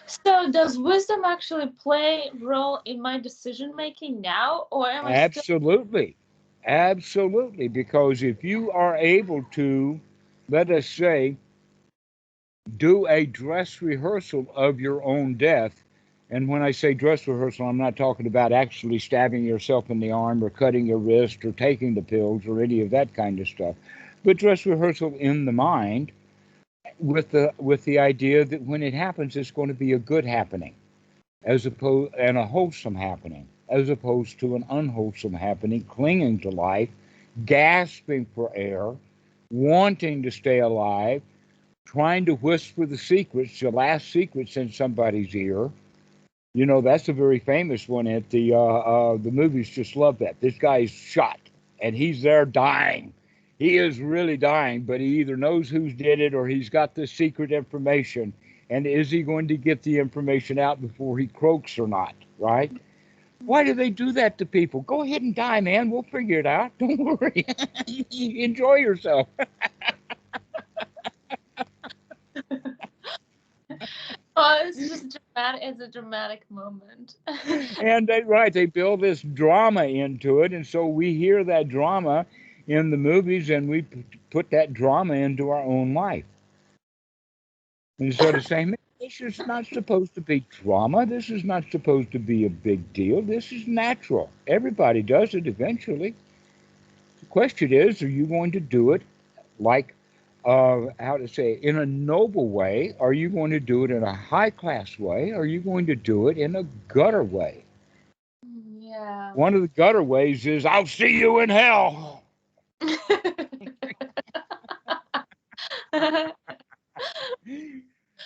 So does wisdom actually play a role in my decision making now, or am I still? Absolutely. Absolutely. Because if you are able to, let us say, do a dress rehearsal of your own death, and when I say dress rehearsal, I'm not talking about actually stabbing yourself in the arm or cutting your wrist or taking the pills or any of that kind of stuff, but dress rehearsal in the mind with the idea that when it happens, it's going to be a good happening as opposed and a wholesome happening as opposed to an unwholesome happening, clinging to life, gasping for air, wanting to stay alive, trying to whisper the secrets, the last secrets in somebody's ear. You know, that's a very famous one at the movies just love that. This guy's shot and he's there dying. He is really dying, but he either knows who's did it or he's got the secret information. And is he going to get the information out before he croaks or not? Right? Why do they do that to people? Go ahead and die, man. We'll figure it out. Don't worry. Enjoy yourself. Oh, it's just dramatic. It's a dramatic moment. And they build this drama into it, and so we hear that drama in the movies, and we put that drama into our own life. Instead of saying, "Man, this is not supposed to be drama. This is not supposed to be a big deal. This is natural. Everybody does it eventually." The question is, are you going to do it like, how to say, in a noble way? Are you going to do it in a high class way? Are you going to do it in a gutter way? Yeah. One of the gutter ways is, I'll see you in hell.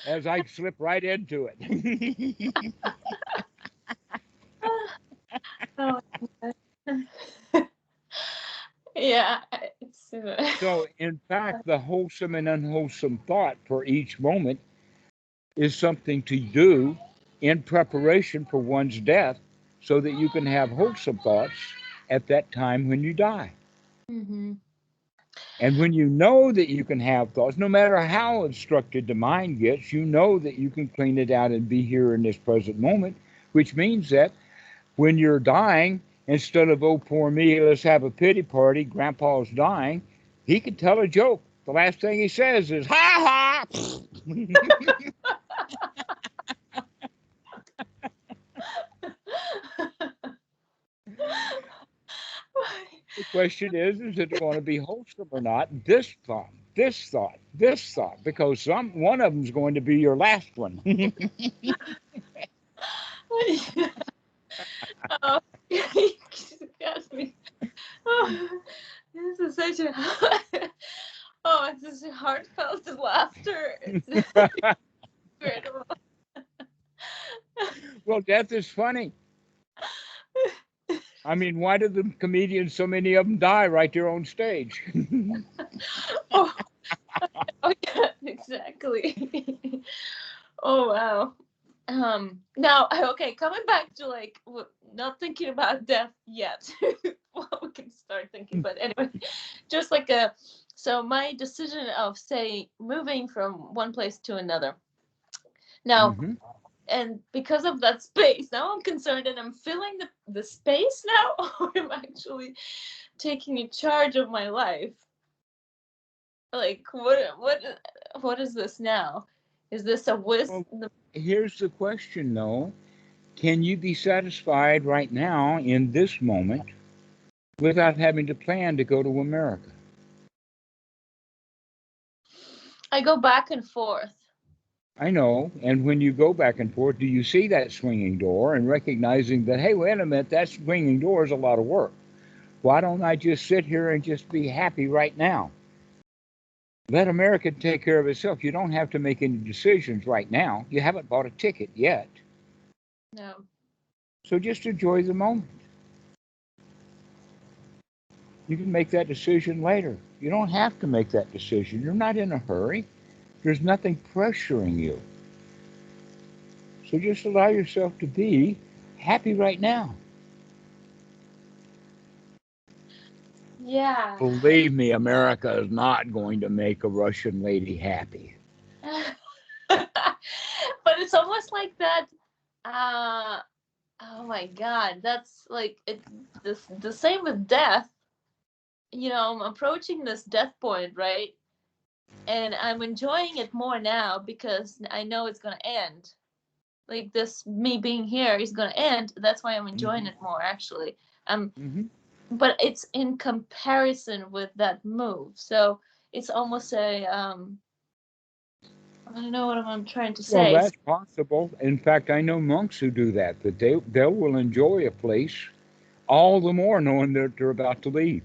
As I slip right into it. Oh, Yeah, it's So, in fact, the wholesome and unwholesome thought for each moment is something to do in preparation for one's death so that you can have wholesome thoughts at that time when you die. hmm And when you know that you can have thoughts, no matter how obstructed the mind gets, you know that you can clean it out and be here in this present moment, which means that when you're dying, instead of, oh, poor me, let's have a pity party, grandpa's dying, he can tell a joke. The last thing he says is, ha ha. The question is it going to be wholesome or not? This thought, this thought, this thought, because one of them is going to be your last one. Oh, you got me. Oh, this is such a oh, it's such a heartfelt laughter. It's incredible. Well, death is funny. I mean, why do the comedians, so many of them, die right there on stage? Oh, oh yeah, exactly. Oh wow. Now, okay, coming back to like not thinking about death yet. Well, we can start thinking, but anyway, just like a so my decision of say moving from one place to another. Now, Hmm. and because of that space, now I'm concerned and I'm filling the space now, or I'm actually taking charge of my life. Like what is this now? Is this a Well, wisdom? here's the question, though. Can you be satisfied right now in this moment without having to plan to go to America? I go back and forth. I know. And when you go back and forth, do you see that swinging door and recognizing that, hey, wait a minute, that swinging door is a lot of work? Why don't I just sit here and just be happy right now? Let America take care of itself. You don't have to make any decisions right now. You haven't bought a ticket yet. No. So just enjoy the moment. You can make that decision later. You don't have to make that decision. You're not in a hurry. There's nothing pressuring you. So just allow yourself to be happy right now. Yeah. Believe me, America is not going to make a Russian lady happy. But it's almost like that. Uh, oh my God, that's like it. The same with death. You know, I'm approaching this death point, right? And I'm enjoying it more now because I know it's gonna end. Like this, me being here is gonna end. That's why I'm enjoying Hmm. it more, actually. Um, Hmm. but it's in comparison with that move, so it's almost a I don't know what I'm trying to Well, say. that's possible. In fact, I know monks who do that, that they will enjoy a place all the more knowing that they're about to leave.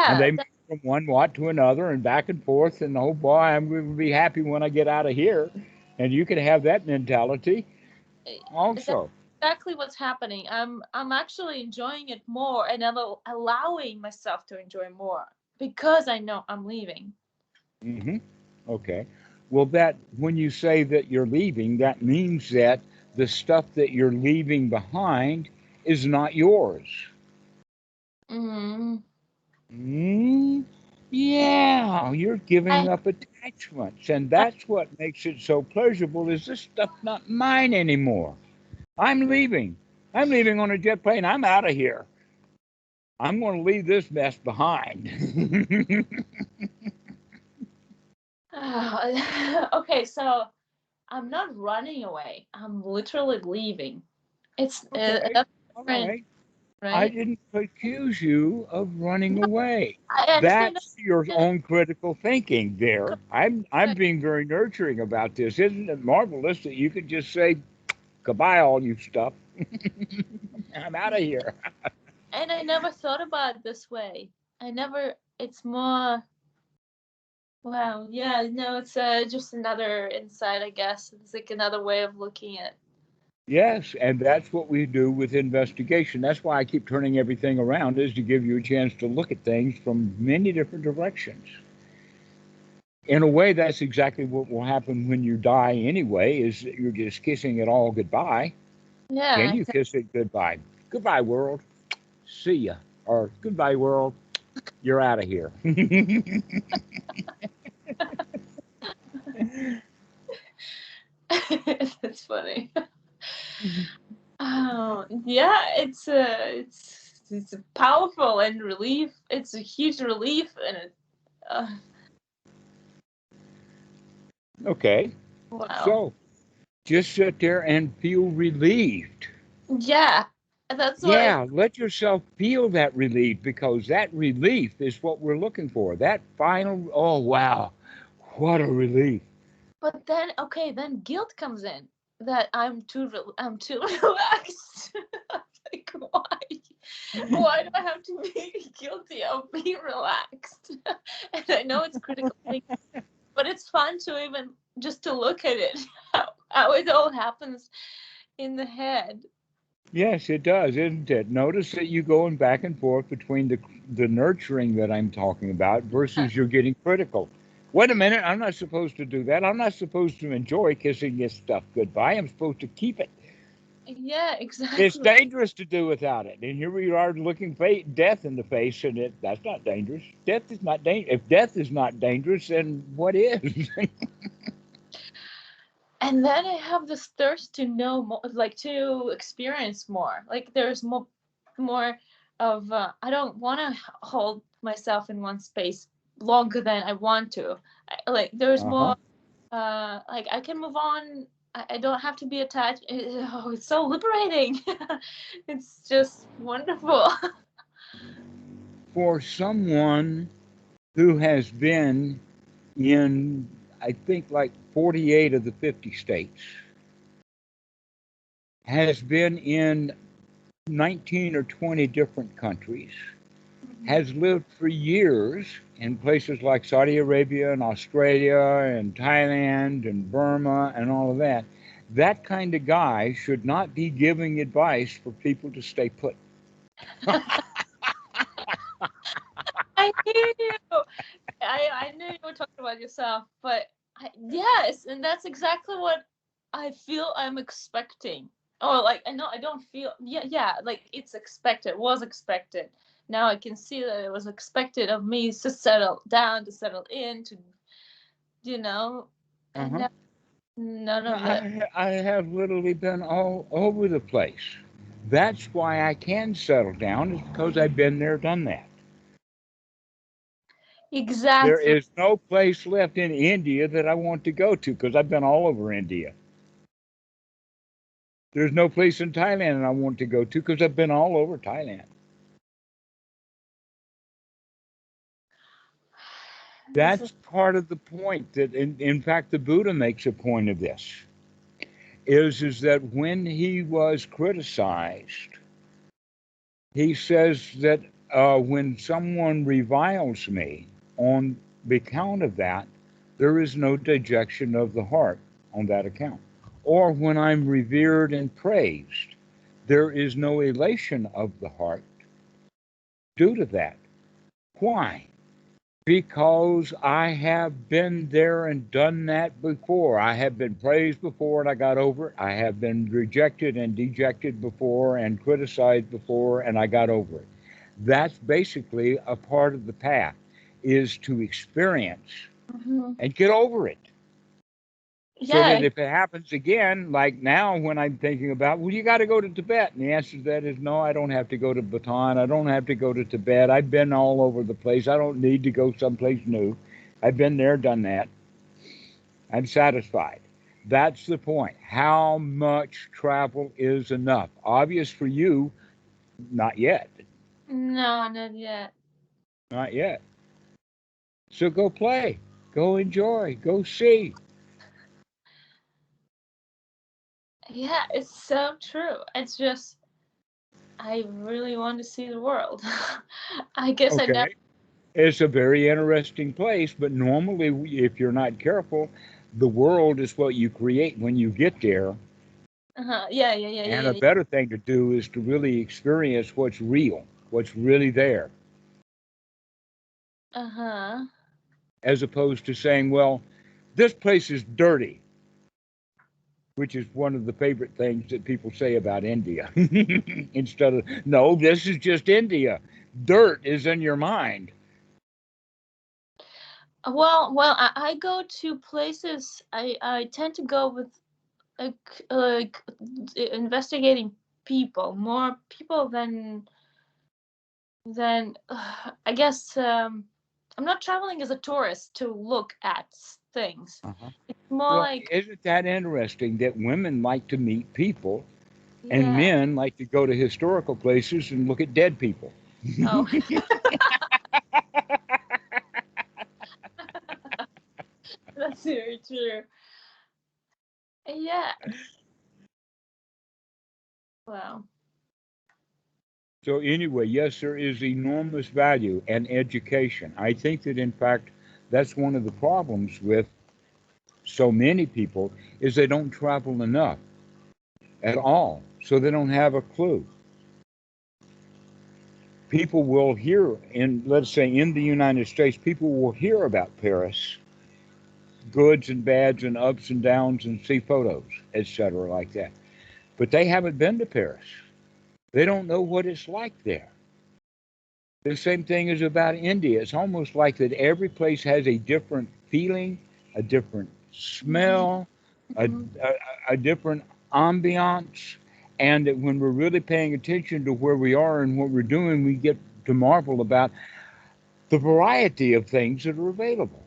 And Yeah, they move from one wat to another and back and forth. And oh boy, I'm going to be happy when I get out of here. And you can have that mentality that's also. exactly what's happening. I'm actually enjoying it more, and I'm allowing myself to enjoy more because I know I'm leaving. Hmm. Okay. Well, that when you say that you're leaving, that means that the stuff that you're leaving behind is not yours. Mm. Mm, yeah, you're giving I, up attachments, and I that's what makes it so pleasurable. Is this stuff not mine anymore? I'm leaving. I'm leaving on a jet plane. I'm out of here. I'm going to leave this mess behind. okay, so I'm not running away. I'm literally leaving. It's Okay, that's all different, right. I right? didn't accuse you of running No, away. I understand That's your that. own critical thinking there. I'm being very nurturing about this. Isn't it marvelous that you could just say, goodbye, all you stuff. I'm out of here. And I never thought about it this way. I never. It's more. Wow. Yeah. No. It's just another insight. I guess it's like another way of looking at. Yes, and that's what we do with investigation. That's why I keep turning everything around, is to give you a chance to look at things from many different directions. In a way, that's exactly what will happen when you die anyway, is that you're just kissing it all goodbye. Can Yeah, you kiss it goodbye? Goodbye, world. See ya. Or goodbye, world. You're out of here. that's funny. Oh, yeah, it's a powerful and relief. It's a huge relief, and uh, Okay. wow. So just sit there and feel relieved. Yeah, that's what I. Yeah, let yourself feel that relief, because that relief is what we're looking for. That final, oh, wow, what a relief. But then, okay, then guilt comes in that I'm too relaxed. Like, why do I have to be guilty of being relaxed? And I know it's critical thing, but it's fun to even just to look at it, how it all happens in the head. Yes, it does, isn't it? Notice that you're going back and forth between the nurturing that I'm talking about versus you're getting critical. Wait a minute, I'm not supposed to do that. I'm not supposed to enjoy kissing this stuff goodbye. I'm supposed to keep it. Yeah, It's exactly. dangerous to do without it. And here we are looking death in the face, and that's not dangerous. Death is not dangerous. If death is not dangerous, then what is? And then I have this thirst to know more, like to experience more. Like there's more of I don't want to hold myself in one space longer than I want to. Like there's Uh huh. more. Like I can move on. I don't have to be attached. Oh, it's so liberating. It's just wonderful. For someone who has been in, I think, like 48 of the 50 states, has been in 19 or 20 different countries, Mhm. has lived for years in places like Saudi Arabia and Australia and Thailand and Burma and all of that. That kind of guy should not be giving advice for people to stay put. I hear you. I knew you were talking about yourself, but yes, and that's exactly what I feel I'm expecting. Or like I know I don't feel yeah, like it's expected, was expected. Now I can see that it was expected of me to settle down, to settle in, to you know, and Uh-huh. now none of it. I have literally been all over the place. That's why I can settle down, is because I've been there, done that. There Exactly. is no place left in India that I want to go to, because I've been all over India. There's no place in Thailand I want to go to, because I've been all over Thailand. This is That's part of the point, that in fact the Buddha makes a point of this, is that when he was criticized, he says that when someone reviles me on the account of that, there is no dejection of the heart on that account. Or when I'm revered and praised, there is no elation of the heart due to that. Why? Because I have been there and done that before. I have been praised before and I got over it. I have been rejected and dejected before and criticized before and I got over it. That's basically a part of the path, is to experience mhm. and get over it. So that Yeah, if it happens again, like now when I'm thinking about, well, you got to go to Tibet. And the answer to that is no, I don't have to go to Bhutan. I don't have to go to Tibet. I've been all over the place. I don't need to go someplace new. I've been there, done that. I'm satisfied. That's the point. How much travel is enough? Obvious for you, not yet. no, not yet. Not yet. So go play, go enjoy, go see. Yeah, it's so true. It's just I really want to see the world. I guess I never. Okay. It's a very interesting place, but normally, if you're not careful, the world is what you create when you get there. Yeah, yeah, yeah, And a yeah, better thing to do is to really experience what's real, what's really there, yeah. Uh-huh. as opposed to saying, well, this place is dirty, which is one of the favorite things that people say about India. Instead of, no, this is just India. Dirt is in your mind. Well, I go to places. I tend to go with like investigating people, more people than I guess. I'm not traveling as a tourist to look at things. Uh-huh. It's more Well, like, isn't that interesting that women like to meet people and yeah. men like to go to historical places and look at dead people? Oh, that's very true. Yeah. Wow. So, anyway, yes, there is enormous value in education. I think that, in fact, that's one of the problems with so many people is they don't travel enough at all. So they don't have a clue. People will hear in, let's say, in the United States, people will hear about Paris, goods and bads and ups and downs, and see photos, etc., like that. But they haven't been to Paris. They don't know what it's like there. The same thing is about India. It's almost like that every place has a different feeling, a different Hmm. smell, a, Hmm. a different ambiance, and that when we're really paying attention to where we are and what we're doing, we get to marvel about the variety of things that are available.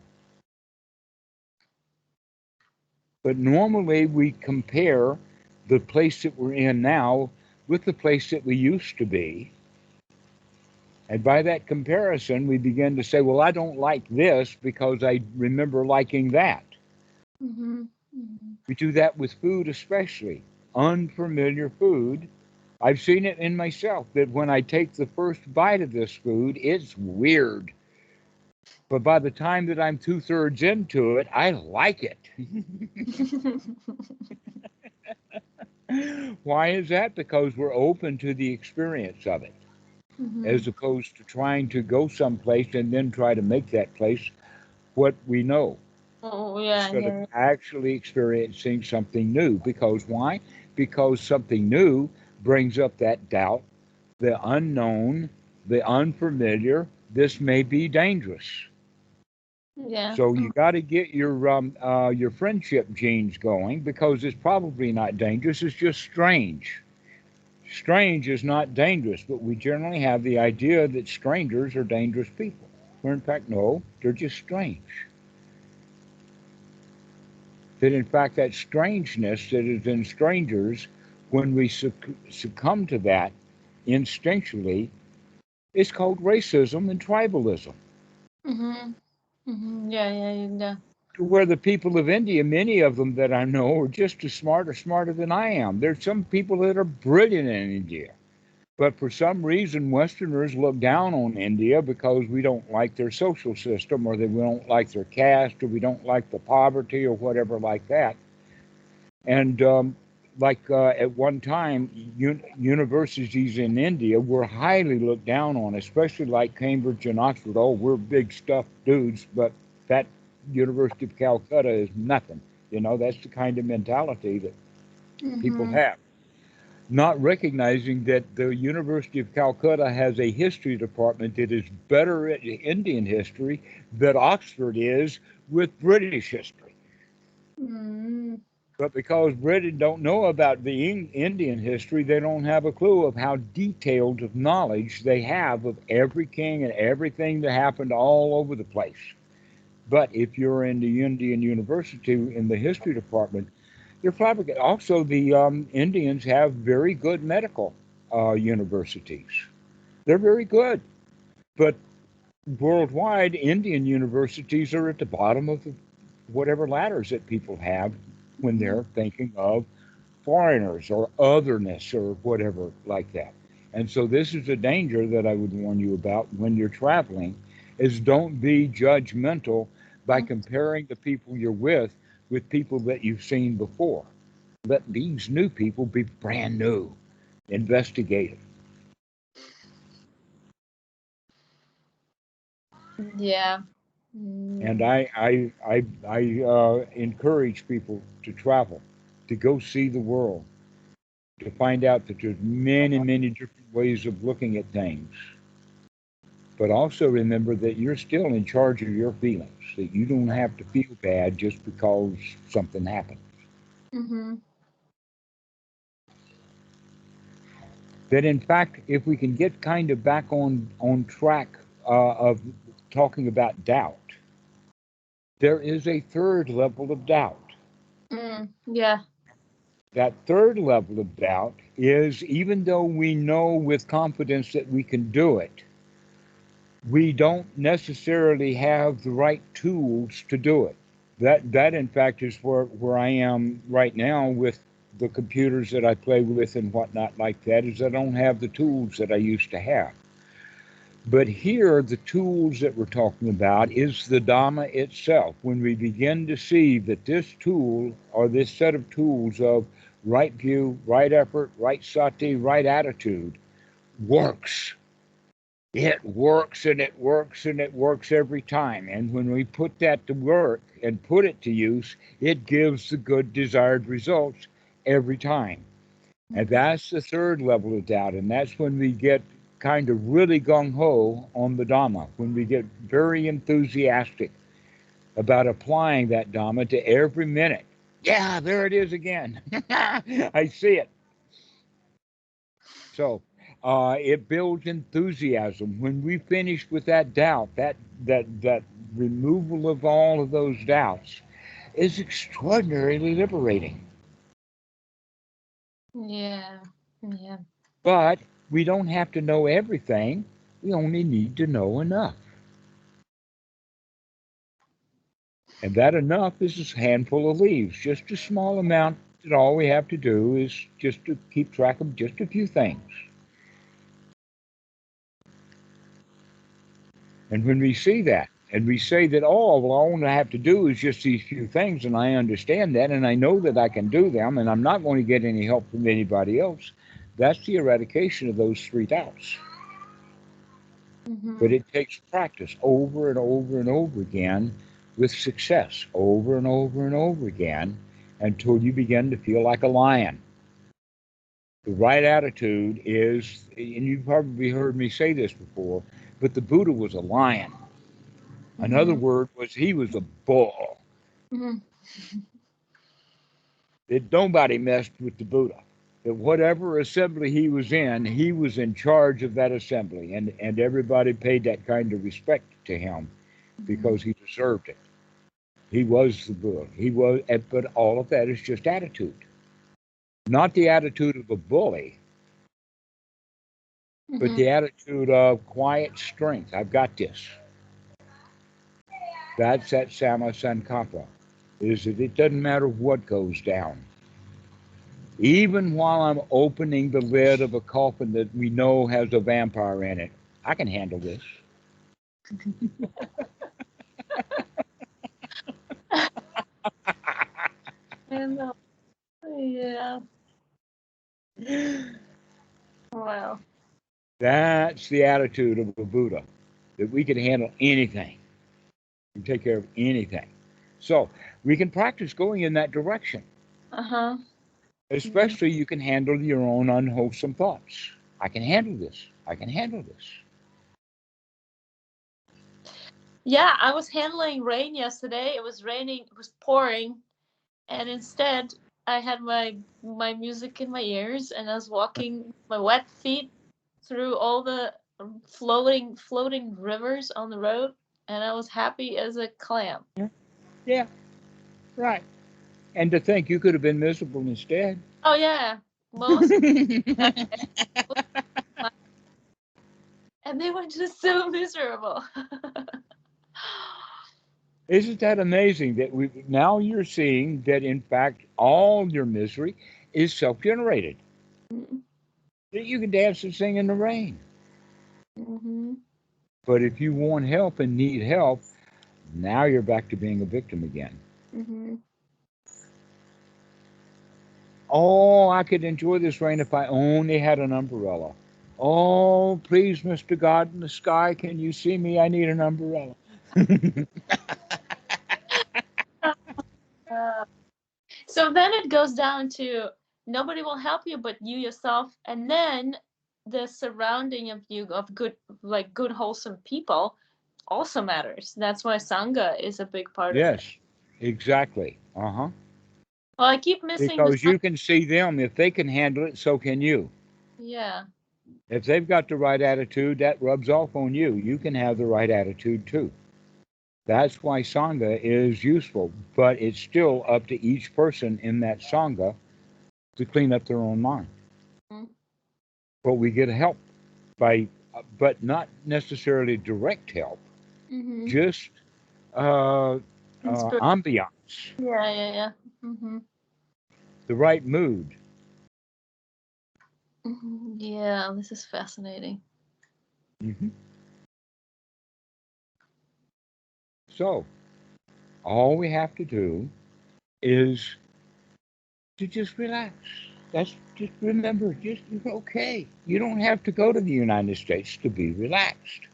But normally we compare the place that we're in now with the place that we used to be. And by that comparison, we begin to say, well, I don't like this because I remember liking that. Hmm. Hmm. We do that with food, especially unfamiliar food. I've seen it in myself that when I take the first bite of this food, it's weird. But by the time that I'm two-thirds into it, I like it. Why is that? Because we're open to the experience of it, Hmm. as opposed to trying to go someplace and then try to make that place what we know, Oh, yeah, instead of yeah. actually experiencing something new. Because why? Because something new brings up that doubt, the unknown, the unfamiliar. This may be dangerous. Yeah. So you got to get your friendship genes going because it's probably not dangerous. It's just strange. Strange is not dangerous, but we generally have the idea that strangers are dangerous people. Where in fact, no, they're just strange. That in fact, that strangeness that is in strangers, when we succumb to that instinctually, is called racism and tribalism. Hmm. Hmm. Yeah, yeah, yeah. Where the people of India, many of them that I know, are just as smart or smarter than I am. There's some people that are brilliant in India. But for some reason, Westerners look down on India because we don't like their social system or that we don't like their caste or we don't like the poverty or whatever like that. And at one time, universities in India were highly looked down on, especially like Cambridge and Oxford. Oh, we're big stuff dudes, but that University of Calcutta is nothing. That's the kind of mentality that people Hmm. have. Not recognizing that the University of Calcutta has a history department that is better at Indian history than Oxford is with British history. Mm. But because Britain don't know about the Indian history, they don't have a clue of how detailed of knowledge they have of every king and everything that happened all over the place. But if you're in the Indian University in the history department, you're flabbergasted. Also, the Indians have very good medical universities. They're very good. But worldwide, Indian universities are at the bottom of whatever ladders that people have when Mhm. they're thinking of foreigners or otherness or whatever like that. And so this is a danger that I would warn you about when you're traveling is don't be judgmental by comparing the people you're with people that you've seen before. Let these new people be brand new, investigative. Yeah. And Mm. I encourage people to travel, to go see the world, to find out that there's many, many different ways of looking at things. But also remember that you're still in charge of your feelings, that you don't have to feel bad just because something happened. Mm-hmm. That in fact, if we can get kind of back on track of talking about doubt, there is a third level of doubt. Yeah. That third level of doubt is even though we know with confidence that we can do it, we don't necessarily have the right tools to do it. That in fact is where I am right now with the computers that I play with and whatnot like that, is I don't have the tools that I used to have. But here, the tools that we're talking about is the Dhamma itself. When we begin to see that this tool or this set of tools of right view, right effort, right sati, right attitude works. It works and it works and it works every time. And when we put that to work and put it to use, it gives the good desired results every time. And that's the third level of doubt. And that's when we get kind of really gung ho on the Dhamma, when we get very enthusiastic about applying that Dhamma to every minute. Yeah, there it is again. I see it. So it builds enthusiasm. When we finish with that doubt, that removal of all of those doubts is extraordinarily liberating. Yeah. Yeah. But we don't have to know everything. We only need to know enough. And that enough is a handful of leaves, just a small amount that all we have to do is just to keep track of just a few things. And when we see that, and we say that, oh, well, all I have to do is just these few things, and I understand that, and I know that I can do them, and I'm not going to get any help from anybody else, that's the eradication of those three doubts. But Mm-hmm. it takes practice over and over and over again with success, over and over and over again until you begin to feel like a lion. The right attitude is, and you've probably heard me say this before, but the Buddha was a lion. Another Mm-hmm. word was he was a bull. Mm-hmm. That nobody messed with the Buddha. That whatever assembly he was in charge of that assembly, and everybody paid that kind of respect to him because he deserved it. He was the Buddha. He was, but all of that is just attitude, not the attitude of a bully, but Mm-hmm. the attitude of quiet strength. I've got this. That's that Sama Sankappa. Is that it doesn't matter what goes down. Even while I'm opening the lid of a coffin that we know has a vampire in it, I can handle this. And yeah. Wow. That's the attitude of a Buddha, that we can handle anything and take care of anything. So we can practice going in that direction. Uh-huh. Yeah. Especially you can handle your own unwholesome thoughts. I can handle this. I can handle this. Yeah, I was handling rain yesterday. It was raining, it was pouring, and instead I had my music in my ears and I was walking my wet feet through all the floating rivers on the road, and I was happy as a clam. Yeah, yeah, right. And to think you could have been miserable instead. Oh yeah, most and they were just so miserable. Isn't that amazing that we now you're seeing that in fact all your misery is self-generated. That you can dance and sing in the rain. Mm-hmm. But if you want help and need help, now you're back to being a victim again. Mm-hmm. Oh, I could enjoy this rain if I only had an umbrella. Oh, please, Mr. God in the sky, can you see me? I need an umbrella. Uh, so then it goes down to nobody will help you but you yourself, and then the surrounding of you of good, like good wholesome people also matters. That's why Sangha is a big part of it. Yes, exactly. Uh huh. Well, I keep missing the Because you can see them. If they can handle it, so can you. yeah. If they've got the right attitude, that rubs off on you. You can have the right attitude too. That's why Sangha is useful, but it's still up to each person in that Sangha to clean up their own mind. But we get help by, but not necessarily direct help, Mm-hmm. just ambiance, Yeah, yeah, yeah. Mm-hmm. the right mood. Mm-hmm. Yeah, this is fascinating. Hmm. So all we have to do is to just relax. That's just remember, just you're okay. You don't have to go to the United States to be relaxed.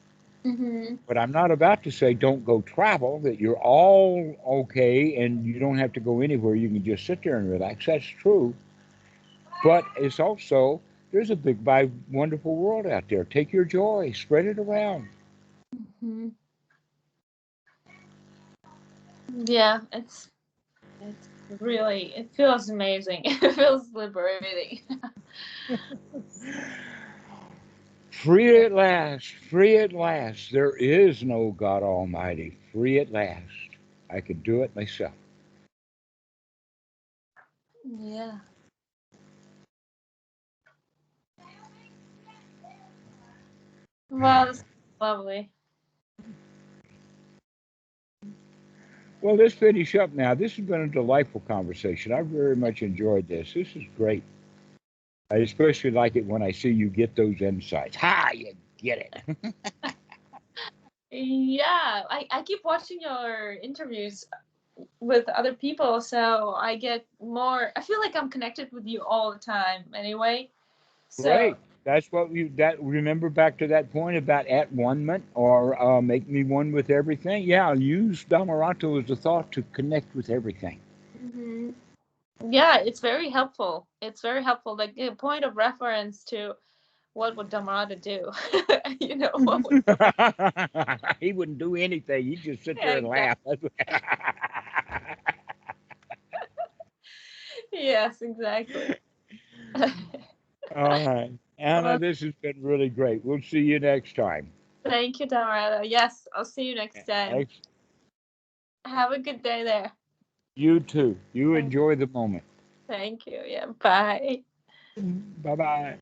Mm-hmm. But I'm not about to say don't go travel, that you're all okay and you don't have to go anywhere. You can just sit there and relax. That's true. But it's also, there's a big, big, wonderful world out there. Take your joy, spread it around. Mm-hmm. Yeah, it's really, it feels amazing. It feels liberating. Free at last, free at last. There is no God Almighty. Free at last. I can do it myself. Yeah. Wow, that's lovely. Well, let's finish up now. This has been a delightful conversation. I very much enjoyed this. This is great. I especially like it when I see you get those insights. Ha, you get it. Yeah, I keep watching your interviews with other people, so I get more. I feel like I'm connected with you all the time anyway. So Great. That's what you that remember back to that point about at one-ment or make me one with everything. Yeah, use Dhammarato as a thought to connect with everything. mhm. Yeah, it's very helpful. It's very helpful. Like a point of reference to what would Dhammarato do? You know, what would He wouldn't do anything. He'd just sit yeah, there and laugh. exactly. Yes, exactly. All right. Anna, Well, this has been really great. We'll see you next time. thank you, Dhammarato. Yes, I'll see you next time. Ex- Have a good day there. You too. You Thank enjoy the moment. thank you. Yeah, bye. Bye bye.